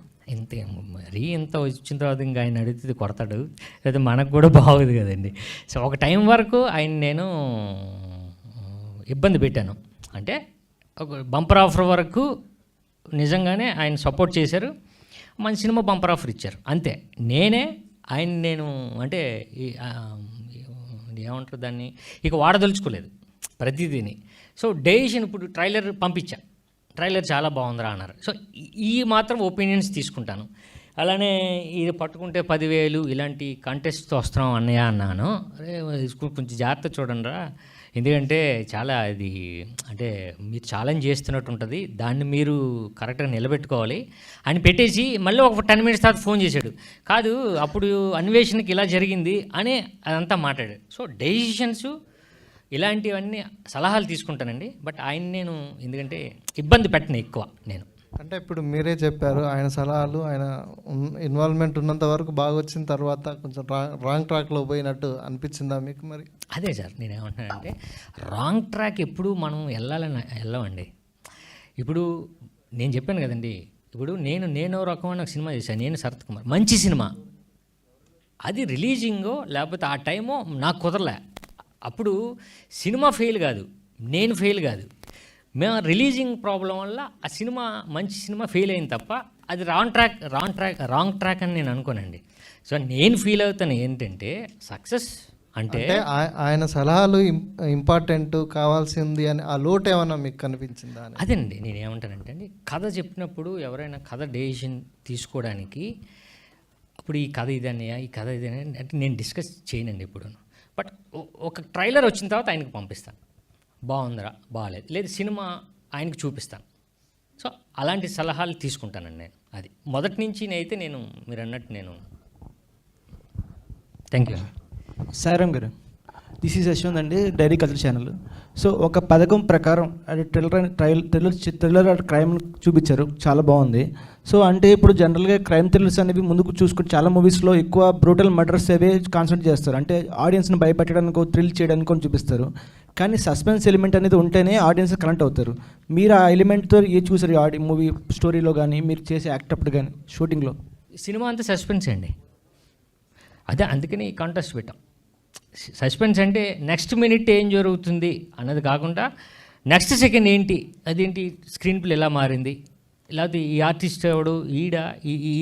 అంతే మరీ ఇంత వచ్చిన తర్వాత ఇంకా ఆయన అడిగితే కొడతాడు, లేదా మనకు కూడా బాగోదు కదండి. సో ఒక టైం వరకు ఆయన నేను ఇబ్బంది పెట్టాను. అంటే ఒక బంపర్ ఆఫర్ వరకు నిజంగానే ఆయన సపోర్ట్ చేశారు, మంచి సినిమా బంపర్ ఆఫర్ ఇచ్చారు, అంతే. నేనే ఆయన నేను అంటే ఏమంటారు దాన్ని ఇక వాడదలుచుకోలేదు ప్రతిదీని. సో డెసిషన్ ఇప్పుడు ట్రైలర్ పంపించా, ట్రైలర్ చాలా బాగుందిరా అన్నారు. సో ఈ మాత్రం ఒపీనియన్స్ తీసుకుంటాను. అలానే ఇది పట్టుకుంటే 10,000 ఇలాంటి కంటెస్ట్తో వస్తున్నాం అన్నయ్య అన్నాను. అరే కొంచెం జాగ్రత్త చూడండిరా, ఎందుకంటే చాలా ఇది అంటే మీరు ఛాలెంజ్ చేస్తున్నట్టు ఉంటుంది, దాన్ని మీరు కరెక్ట్గా నిలబెట్టుకోవాలి అని పెట్టేసి మళ్ళీ ఒక 10 minutes తర్వాత ఫోన్ చేశాడు. కాదు అప్పుడు అన్వేషణకి ఇలా జరిగింది అని అదంతా మాట్లాడాడు. సో డెసిషన్స్ ఇలాంటివన్నీ సలహాలు తీసుకుంటానండి. బట్ ఆయన నేను ఎందుకంటే ఇబ్బంది పెట్టను ఎక్కువ నేను. అంటే ఇప్పుడు మీరే చెప్పారు ఆయన సలహాలు, ఆయన ఇన్వాల్వ్మెంట్ ఉన్నంత వరకు బాగా వచ్చిన తర్వాత కొంచెం రాంగ్ ట్రాక్లో పోయినట్టు అనిపించిందా మీకు? మరి అదే సార్ నేనేమంటున్నానంటే రాంగ్ ట్రాక్ ఎప్పుడు మనం వెళ్ళమండి. ఇప్పుడు నేను చెప్పాను కదండి, ఇప్పుడు నేను రకమైన సినిమా చేశాను, నేను శరత్ కుమార్, మంచి సినిమా, అది రిలీజింగో లేకపోతే ఆ టైమో నాకు కుదరలే. అప్పుడు సినిమా ఫెయిల్ కాదు, నేను ఫెయిల్ కాదు, మేము రిలీజింగ్ ప్రాబ్లం వల్ల ఆ సినిమా మంచి సినిమా ఫెయిల్ అయింది తప్ప అది రాంగ్ ట్రాక్ అని నేను అనుకోనండి. సో నేను ఫీల్ అవుతాను ఏంటంటే సక్సెస్ అంటే ఆయన సలహాలు ఇంపార్టెంట్ కావాల్సింది అని ఆ లోటు ఏమన్నా మీకు కనిపించిందా? అదేనండి నేనేమంటానంటే అండి, కథ చెప్పినప్పుడు ఎవరైనా కథ డెసిషన్ తీసుకోవడానికి అప్పుడు ఈ కథ ఇదన్నయ్యా ఈ కథ ఇదనే అంటే నేను డిస్కస్ చేయనండి ఎప్పుడు. బట్ ఒక ట్రైలర్ వచ్చిన తర్వాత ఆయనకు పంపిస్తాను, బాగుందిరా బాగాలేదు, లేదు సినిమా ఆయనకు చూపిస్తాను. సో అలాంటి సలహాలు తీసుకుంటానండి నేను. అది మొదటి నుంచి అయితే నేను మీరు అన్నట్టు నేను. Thank you. సాయిరామ్ గారు, దిస్ ఈజ్ యశ్వంత్ అండి, డైరీ కల్చర్ ఛానల్. సో ఒక పథకం ప్రకారం అది థ్రిల్లర్ క్రైమ్ చూపించారు, చాలా బాగుంది. సో అంటే ఇప్పుడు జనరల్గా క్రైమ్ థ్రిల్లర్స్ అనేవి ముందుకు చూసుకుంటే చాలా మూవీస్లో ఎక్కువ బ్రూటల్ మర్డర్స్ అవే కాన్సన్ట్రేట్ చేస్తారు, అంటే ఆడియన్స్ని భయపెట్టడానికి థ్రిల్ చేయడానికి చూపిస్తారు. కానీ సస్పెన్స్ ఎలిమెంట్ అనేది ఉంటేనే ఆడియన్స్ కనెక్ట్ అవుతారు. మీరు ఆ ఎలిమెంట్తో ఏ చూసారు మూవీ స్టోరీలో కానీ మీరు చేసే యాక్ట్ అప్పుడు కానీ షూటింగ్లో? సినిమా అంతా సస్పెన్స్ అండి, అదే అందుకని ఈ కాంటెస్ట్ పెట్టాం. సస్పెన్స్ అంటే నెక్స్ట్ మినిట్ ఏం జరుగుతుంది అన్నది కాకుండా నెక్స్ట్ సెకండ్ ఏంటి, అదేంటి స్క్రీన్ ప్లే ఎలా మారింది, లేకపోతే ఈ ఆర్టిస్ట్ ఎవడు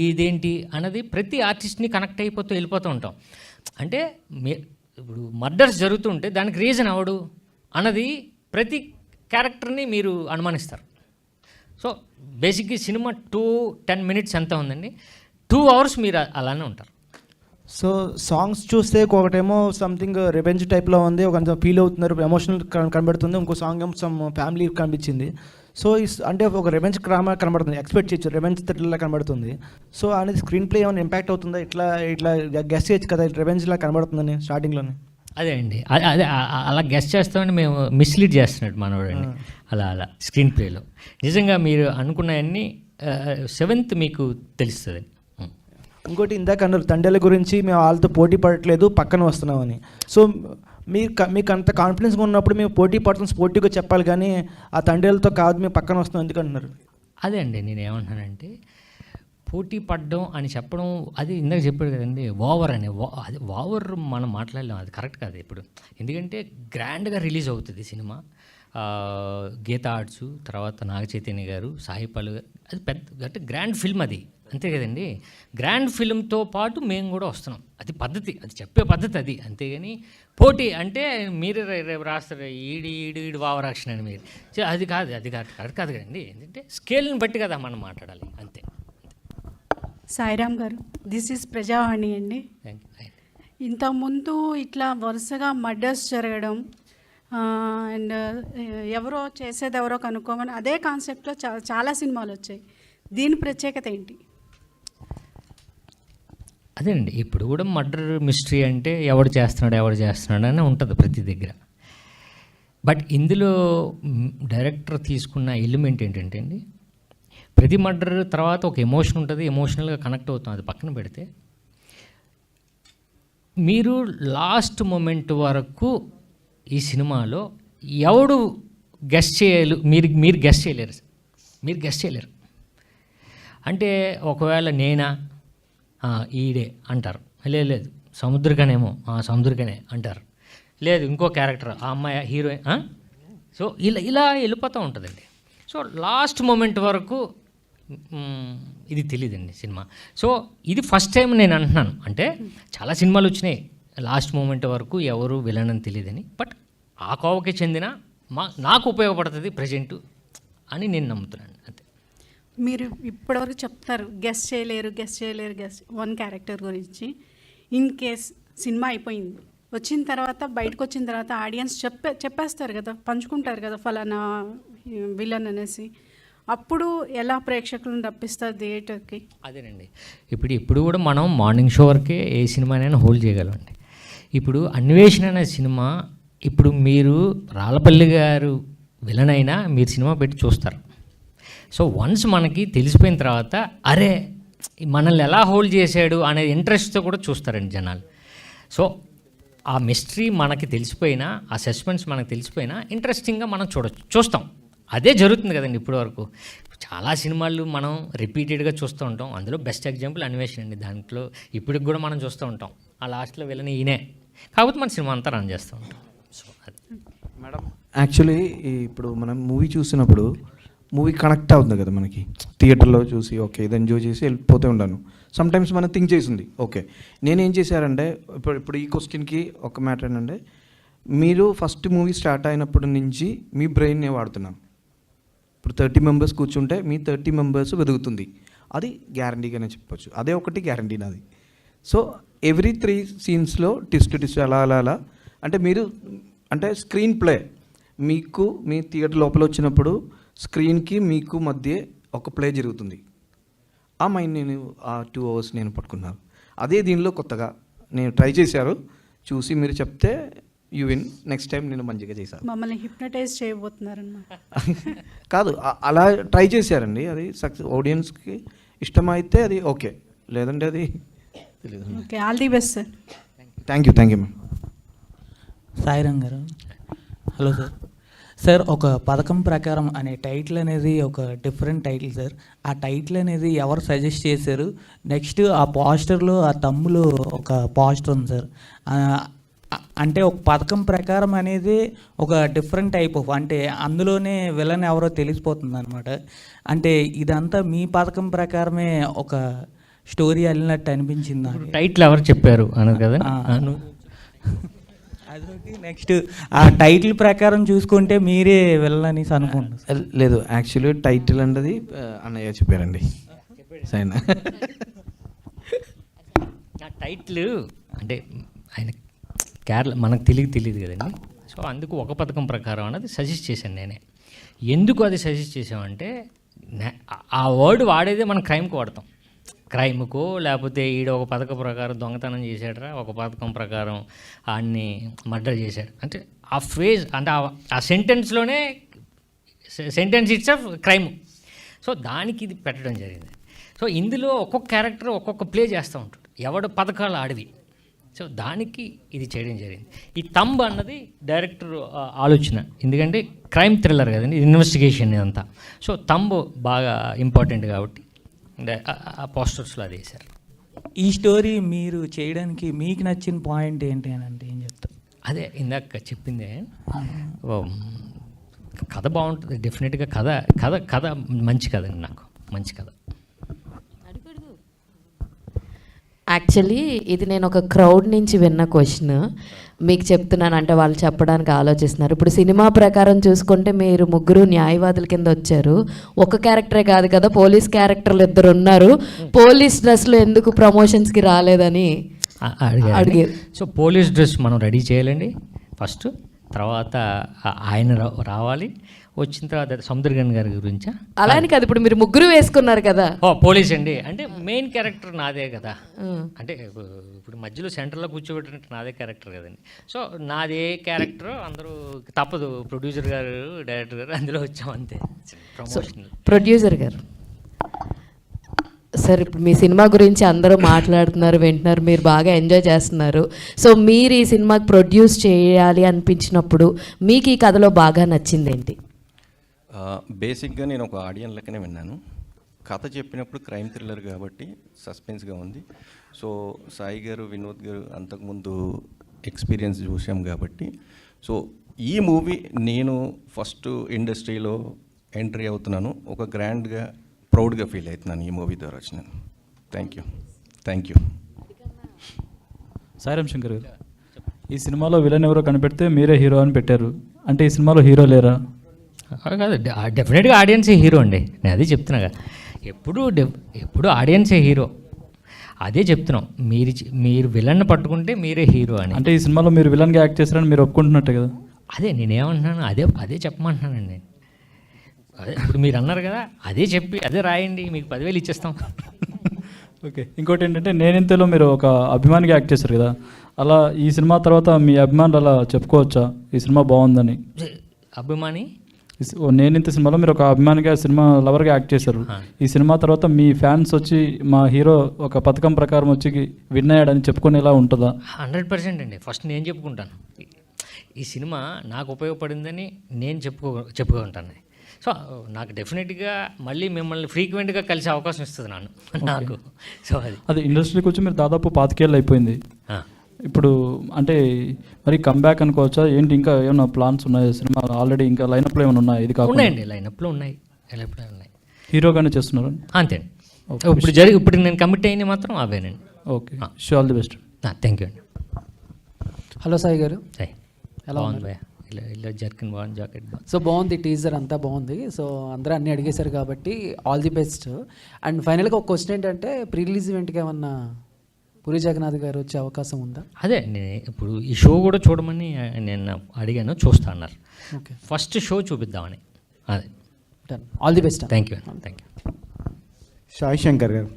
ఇదేంటి అన్నది ప్రతి ఆర్టిస్ట్ని కనెక్ట్ అయిపోతూ వెళ్ళిపోతూ ఉంటాం. అంటే ఇప్పుడు మర్డర్స్ జరుగుతుంటే దానికి రీజన్ అవడు అన్నది ప్రతి క్యారెక్టర్ని మీరు అనుమానిస్తారు. సో బేసిక్గా సినిమా 2-10 minutes ఎంత ఉందండి, 2 hours మీరు అలానే ఉంటారు. సో సాంగ్స్ చూస్తే ఒకటేమో సంథింగ్ రివెంజ్ టైప్లో ఉంది, ఒక ఫీల్ అవుతున్నారు, ఎమోషనల్ కనబడుతుంది, ఇంకో సాంగ్ ఏమో సమ్ ఫ్యామిలీ కనిపించింది. సో అంటే ఒక రివెంజ్ డ్రామా కనబడుతుంది, ఎక్స్పెక్ట్ చేయొచ్చు రివెంజ్ థ్రిల్లర్లా కనబడుతుంది. సో అనేది స్క్రీన్ ప్లే ఏమైనా ఇంపాక్ట్ అవుతుందా? ఇట్లా గెస్ చేయొచ్చు కదా రివెంజ్లా కనబడుతుందని స్టార్టింగ్లోనే? అదే అండి, అదే అలా గెస్ట్ చేస్తామని మేము మిస్లీడ్ చేస్తున్నట్టు మనవాడండి అలా స్క్రీన్ ప్లేలో. నిజంగా మీరు అనుకున్నవన్నీ 7th మీకు తెలుస్తుంది. ఇంకోటి ఇందాక అన్నారు తండ్రుల గురించి మేము వాళ్ళతో పోటీ పడట్లేదు పక్కన వస్తున్నామని. సో మీకు అంత కాన్ఫిడెన్స్గా ఉన్నప్పుడు మేము పోటీ పడుతున్నాం స్పోర్టివ్గా చెప్పాలి, కానీ ఆ తండ్రులతో కాదు మేము పక్కన వస్తున్నాం ఎందుకంటున్నారు? అదే అండి నేను ఏమంటున్నానంటే పోటీ పడడం అని చెప్పడం అది ఇందాక చెప్పాడు కదండి, ఓవర్ అని. అది ఓవర్ మనం మాట్లాడలేం, అది కరెక్ట్ కాదు ఇప్పుడు. ఎందుకంటే గ్రాండ్గా రిలీజ్ అవుతుంది సినిమా, గీతా ఆర్ట్స్, తర్వాత నాగ చైతన్య గారు, సాయి పల్లు గారు, అది పెద్ద అంటే గ్రాండ్ ఫిల్మ్ అది, అంతే కదండి. గ్రాండ్ ఫిల్మ్తో పాటు మేము కూడా వస్తున్నాం, అది పద్ధతి, అది చెప్పే పద్ధతి అది. అంతేగాని పోటీ అంటే మీరు రేపు రాస్తారు ఈడు వావరాక్షన్ అని మీరు, అది కాదు కరెక్ట్ కాదు కదండి. ఏంటంటే స్కేల్ని బట్టి కదా మనం మాట్లాడాలి, అంతే. సాయిరామ్ గారు, దిస్ ఈజ్ ప్రజావాణి అండి. Thank you. ఇంతకుముందు ఇట్లా వరుసగా మర్డర్స్ జరగడం అండ్ ఎవరో చేసేది ఎవరో కనుక్కోమని అదే కాన్సెప్ట్లో చాలా సినిమాలు వచ్చాయి. దీని ప్రత్యేకత ఏంటి? అదేనండి, ఇప్పుడు కూడా మర్డర్ మిస్టరీ అంటే ఎవడు చేస్తున్నాడు అని ఉంటుంది ప్రతి దగ్గర. బట్ ఇందులో డైరెక్టర్ తీసుకున్న ఎలిమెంట్ ఏంటంటే అండి, ప్రతి మర్డర్ తర్వాత ఒక ఎమోషన్ ఉంటుంది, ఎమోషనల్గా కనెక్ట్ అవుతాం, అది పక్కన పెడితే మీరు లాస్ట్ మూమెంట్ వరకు ఈ సినిమాలో ఎవడు గెస్ట్ చేయాలి మీరు గెస్ట్ చేయలేరు, అంటే ఒకవేళ నేనా ఈడే అంటారు, లేదు సముద్రకనేమో సముద్రకనే అంటారు, లేదు ఇంకో క్యారెక్టర్ ఆ అమ్మాయి హీరోయిన్. సో ఇలా వెళ్ళిపోతూ ఉంటుందండి. సో లాస్ట్ మూమెంట్ వరకు ఇది తెలియదండి సినిమా. సో ఇది ఫస్ట్ టైం నేను అంటున్నాను, అంటే చాలా సినిమాలు వచ్చినాయి లాస్ట్ మూమెంట్ వరకు ఎవరు విలన్ అని తెలియదని, బట్ ఆ కోవకి చెందిన నాకు ఉపయోగపడుతుంది ప్రజెంట్ అని నేను నమ్ముతున్నాను అంతే. మీరు ఇప్పటివరకు చెప్తారు గెస్ చేయలేరు వన్ క్యారెక్టర్ గురించి. ఇన్ కేస్ సినిమా అయిపోయింది, వచ్చిన తర్వాత బయటకు వచ్చిన తర్వాత ఆడియన్స్ చెప్పేస్తారు కదా, పంచుకుంటారు కదా ఫలానా విలన్ అనేసి, అప్పుడు ఎలా ప్రేక్షకులను రప్పిస్తారు థియేటర్కి? అదేనండి, ఇప్పుడు కూడా మనం మార్నింగ్ షో వరకే ఏ సినిమానైనా హోల్డ్ చేయగలమండి. ఇప్పుడు అన్వేషణ అనే సినిమా, ఇప్పుడు మీరు రాళ్ళపల్లి గారు విలన్ అయినా మీరు సినిమా పెట్టి చూస్తారు. సో వన్స్ మనకి తెలిసిపోయిన తర్వాత అరే మనల్ని ఎలా హోల్డ్ చేశాడు అనే ఇంట్రెస్ట్తో కూడా చూస్తారండి జనాలు. సో ఆ మిస్టరీ మనకి తెలిసిపోయినా, ఆ సస్పెన్స్ మనకు తెలిసిపోయినా ఇంట్రెస్టింగ్గా మనం చూస్తాం. అదే జరుగుతుంది కదండి ఇప్పటి వరకు. చాలా సినిమాలు మనం రిపీటెడ్గా చూస్తూ ఉంటాం. అందులో బెస్ట్ ఎగ్జాంపుల్ అన్వేషణ అండి. దాంట్లో ఇప్పటికి కూడా మనం చూస్తూ ఉంటాం, ఆ లాస్ట్లో వెళ్ళని ఈయనే, కాకపోతే మన సినిమా అంతా రన్ చేస్తూ ఉంటాం. సో అది మేడం, యాక్చువల్లీ ఇప్పుడు మనం మూవీ చూసినప్పుడు మూవీ కనెక్ట్ అవుతుంది కదా మనకి, థియేటర్లో చూసి ఓకే ఇది ఎంజాయ్ చేసి వెళ్ళిపోతూ ఉంటాను. సమ్టైమ్స్ మనం థింక్ చేసింది ఓకే. నేనేం చేశారంటే ఇప్పుడు ఈ క్వశ్చన్కి ఒక మ్యాటర్ ఏంటంటే, మీరు ఫస్ట్ మూవీ స్టార్ట్ అయినప్పటి నుంచి మీ బ్రెయిన్నే వాడుతున్నాను. ఇప్పుడు 30 మెంబర్స్ కూర్చుంటే మీ 30 మెంబర్స్ వెతుకుతుంది, అది గ్యారంటీగానే చెప్పొచ్చు. అదే ఒకటి గ్యారంటీ నాది. సో ఎవ్రీ 3 సీన్స్లో టిస్ట్ అలా అంటే మీరు అంటే స్క్రీన్ ప్లే మీకు మీ థియేటర్ లోపల వచ్చినప్పుడు స్క్రీన్కి మీకు మధ్య ఒక ప్లే జరుగుతుంది. ఆ మైండ్ నేను ఆ 2 hours నేను పట్టుకున్నాను. అదే దీనిలో కొత్తగా నేను ట్రై చేశారు, చూసి మీరు చెప్తే యూ విన్, నెక్స్ట్ టైం నేను మంచిగా చేశాను. మమ్మల్ని హిప్నటైజ్ చేయబోతున్నారన్నమాట. కాదు, అలా ట్రై చేశారండి, అది సక్సెస్. ఆడియన్స్కి ఇష్టమైతే అది ఓకే, లేదంటే అది తెలియదు. Okay, all the best sir. Thank you ma'am. Sairam గారు, హలో సార్. సార్, ఒక పథకం ప్రకారం అనే టైటిల్ అనేది ఒక డిఫరెంట్ టైటిల్ సార్. ఆ టైటిల్ అనేది ఎవరు సజెస్ట్ చేశారు? నెక్స్ట్ ఆ పోస్టర్లో ఆ తమ్ములో ఒక పోస్టర్ ఉంది సార్, అంటే ఒక పథకం ప్రకారం అనేది ఒక డిఫరెంట్ టైప్ ఆఫ్, అంటే అందులోనే విలన్ ఎవరో తెలిసిపోతుంది అనమాట. అంటే ఇదంతా మీ పథకం ప్రకారమే ఒక స్టోరీ వెళ్ళినట్టు అనిపించింది. టైటిల్ ఎవరు చెప్పారు అన్నారు కదా. అదొకటి. నెక్స్ట్ ఆ టైటిల్ ప్రకారం చూసుకుంటే మీరే వెళ్ళని అనుకుంటున్నారు. లేదు, యాక్చువల్లీ టైటిల్ అన్నది అన్నయ్య చెప్పారండి. సైనా నా టైటిల్ అంటే ఆయన కేరళ మనకు తెలియదు కదండి. సో అందుకు ఒక పథకం ప్రకారం అన్నది సజెస్ట్ చేశాను నేనే. ఎందుకు అది సజెస్ట్ చేసామంటే, ఆ వర్డ్ వాడేదే మనం క్రైమ్కి వాడతాం. క్రైమ్కో లేకపోతే ఈడ ఒక పథకం ప్రకారం దొంగతనం చేశాడరా, ఒక పథకం ప్రకారం ఆడిని మర్డర్ చేశాడు అంటే ఆ ఫ్రేజ్ అంటే ఆ సెంటెన్స్లోనే sentence it's of crime. So దానికి ఇది పెట్టడం జరిగింది. సో ఇందులో ఒక్కొక్క క్యారెక్టర్ ఒక్కొక్క ప్లే చేస్తూ ఉంటాడు, ఎవడు పథకాలు ఆడివి. సో దానికి ఇది చేయడం జరిగింది. ఈ తంబ్ అన్నది డైరెక్టర్ ఆలోచన, ఎందుకంటే క్రైమ్ థ్రిల్లర్ కదండి, ఇన్వెస్టిగేషన్ ఇదంతా. సో తంబ్ బాగా ఇంపార్టెంట్ కాబట్టి ఆ పోస్టర్స్లో అది వేశారు. ఈ స్టోరీ మీరు చేయడానికి మీకు నచ్చిన పాయింట్ ఏంటి అని అంటే ఏం చెప్తారు? అదే ఇందాక చెప్పిందే, కథ బాగుంటుంది డెఫినెట్గా. కథ మంచి కథ అండి, నాకు మంచి కథ. యాక్చువల్లీ ఇది నేను ఒక క్రౌడ్ నుంచి విన్న క్వశ్చన్ మీకు చెప్తున్నాను, అంటే వాళ్ళు చెప్పడానికి ఆలోచిస్తున్నారు. ఇప్పుడు సినిమా ప్రకారం చూసుకుంటే మీరు ముగ్గురు న్యాయవాదుల కింద వచ్చారు. ఒక క్యారెక్టరే కాదు కదా, పోలీస్ క్యారెక్టర్లు 2 ఉన్నారు. పోలీస్ డ్రెస్లో ఎందుకు ప్రమోషన్స్కి రాలేదని అడిగారు. సో పోలీస్ డ్రెస్ మనం రెడీ చేయాలండి ఫస్ట్, తర్వాత ఆయన రావాలి, వచ్చిన తర్వాత సముద్రగన్ గారి గురించా అలా అని కాదు, ఇప్పుడు మీరు ముగ్గురు వేసుకున్నారు కదా. పోలీస్ అండి, అంటే మెయిన్ క్యారెక్టర్ నాదే కదా, అంటే ఇప్పుడు మధ్యలో సెంటర్లో కూర్చోబెట్టినట్టు నాదే క్యారెక్టర్ కదండి. సో నాదే క్యారెక్టర్, అందరూ తప్పదు, ప్రొడ్యూసర్ గారు డైరెక్టర్ గారు అందులో వచ్చాం అంతే. ప్రొడ్యూసర్ గారు సార్, ఇప్పుడు మీ సినిమా గురించి అందరూ మాట్లాడుతున్నారు, వింటున్నారు, మీరు బాగా ఎంజాయ్ చేస్తున్నారు. సో మీరు ఈ సినిమాకి ప్రొడ్యూస్ చేయాలి అనిపించినప్పుడు మీకు ఈ కథలో బాగా నచ్చింది ఏంటి? బేసిక్గా నేను ఒక ఆడియన్ లెక్కనే విన్నాను, కథ చెప్పినప్పుడు క్రైమ్ థ్రిల్లర్ కాబట్టి సస్పెన్స్గా ఉంది. సో సాయి గారు, వినోద్ గారు అంతకుముందు ఎక్స్పీరియన్స్ చూసాం కాబట్టి, సో ఈ మూవీ నేను ఫస్ట్ ఇండస్ట్రీలో ఎంట్రీ అవుతున్నాను, ఒక గ్రాండ్గా ప్రౌడ్గా ఫీల్ అవుతున్నాను ఈ మూవీ ద్వారా వచ్చినాను. Thank you. సాయిరామ్ శంకర్ గారు, ఈ సినిమాలో విలన్ ఎవరో కనిపెడితే మీరే హీరో అని పెట్టారు, అంటే ఈ సినిమాలో హీరో లేరా? కాదు, డెఫినెట్గా ఆడియన్సే హీరో అండి. నేను అదే చెప్తున్నాగా, ఎప్పుడు ఆడియన్సే హీరో. అదే చెప్తున్నాం, మీరు విలన్ పట్టుకుంటే మీరే హీరో అని. అంటే ఈ సినిమాలో మీరు విలన్గా యాక్ట్ చేస్తారని మీరు ఒప్పుకుంటున్నట్టే కదా? అదే నేనేమంటున్నాను, అదే చెప్పమంటున్నానండి. అదే ఇప్పుడు మీరు అన్నారు కదా, అదే చెప్పి అదే రాయండి, మీకు 10,000 ఇచ్చేస్తాం. ఓకే, ఇంకోటి ఏంటంటే నేనింతలో మీరు ఒక అభిమానిగా యాక్ట్ చేశారు కదా, అలా ఈ సినిమా తర్వాత మీ అభిమానులు అలా చెప్పుకోవచ్చా ఈ సినిమా బాగుందని? అభిమాని నేనింత సినిమాలో మీరు ఒక అభిమానిగా, సినిమా లవర్గా యాక్ట్ చేశారు. ఈ సినిమా తర్వాత మీ ఫ్యాన్స్ వచ్చి మా హీరో ఒక పథకం ప్రకారం వచ్చి విన్ అయ్యాడని చెప్పుకునేలా ఉంటుందా? 100% అండి. ఫస్ట్ నేను చెప్పుకుంటాను, ఈ సినిమా నాకు ఉపయోగపడిందని నేను చెప్పుకుంటాను. సో నాకు డెఫినెట్గా మళ్ళీ మిమ్మల్ని ఫ్రీక్వెంట్గా కలిసే అవకాశం ఇస్తుంది నాకు. సో అది ఇండస్ట్రీకి వచ్చి మీరు దాదాపు 25 ఏళ్ళు అయిపోయింది. ఇప్పుడు అంటే మరి కమ్బ్యాక్ అనుకోవచ్చా ఏంటి? ఇంకా ఏమైనా ప్లాన్స్ ఉన్నాయి? సినిమా ఆల్రెడీ ఇంకా లైనప్లో ఏమైనా ఉన్నాయి? ఇది కాకుండా ఉన్నాయండి, లైనప్లో ఉన్నాయి. హీరోగానే చేస్తున్నారు అంతే. ఇప్పుడు నేను కమిట్ అయింది మాత్రం అవేనండి. Okay, all the best. Thank you అండి. హలో సాయి గారు, ఎలా ఉంది? ఇలా జర్కిన్ బాగుంది, జాకెట్ బాగుంది. సో బాగుంది, టీజర్ అంతా బాగుంది. సో అందరూ అన్నీ అడిగేశారు కాబట్టి ఆల్ ది బెస్ట్. అండ్ ఫైనల్గా ఒక క్వశ్చన్ ఏంటంటే, ప్రీ రిలీజ్ ఈవెంట్కి ఏమన్నా పూరి జగన్నాథ్ గారు వచ్చే అవకాశం ఉందా? అదే నేను ఇప్పుడు ఈ షో కూడా చూడమని నేను అడిగాను, చూస్తా అన్నారు. ఓకే, ఫస్ట్ షో చూపిద్దామని. అదే, all the best. Thank you. Sai Shankar గారు,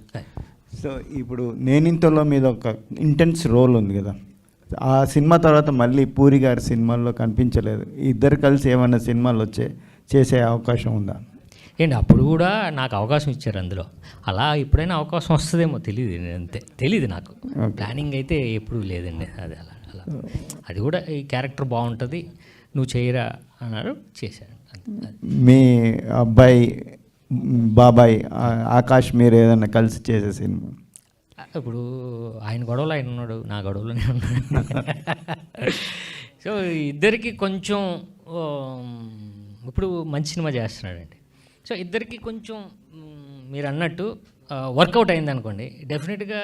సో ఇప్పుడు నేనింతలో మీద ఒక ఇంటెన్స్ రోల్ ఉంది కదా, ఆ సినిమా తర్వాత మళ్ళీ పూరి గారి సినిమాల్లో కనిపించలేదు. ఇద్దరు కలిసి ఏమైనా సినిమాలు చేసే అవకాశం ఉందా? ఏంటి అప్పుడు కూడా నాకు అవకాశం ఇచ్చారు అందులో. అలా ఎప్పుడైనా అవకాశం వస్తుందేమో తెలియదు, అంతే, తెలియదు నాకు. ప్లానింగ్ అయితే ఎప్పుడూ లేదండి. అది అలా అది కూడా ఈ క్యారెక్టర్ బాగుంటుంది, నువ్వు చేయరా అన్నారు, చేశాను. మీ అబ్బాయి బాబాయ్ ఆకాష్ మీరు ఏదైనా కలిసి చేసే సినిమా? ఇప్పుడు ఆయన గొడవలో ఆయన ఉన్నాడు, నా గొడవలోనే ఉన్నాడు. సో ఇద్దరికి కొంచెం ఇప్పుడు మంచి సినిమా చేస్తున్నాడండి. సో ఇద్దరికి కొంచెం మీరు అన్నట్టు వర్కౌట్ అయింది అనుకోండి, డెఫినెట్గా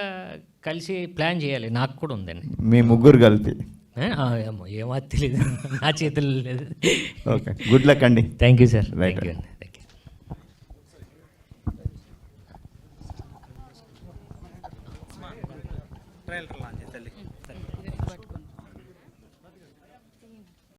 కలిసి ప్లాన్ చేయాలి. నాకు కూడా ఉందండి. మీ ముగ్గురు కలిపి? ఏమో తెలీదు, నా చేతుల్లో లేదు. ఓకే, గుడ్ లక్ అండి. Thank you sir. Thank you అండి.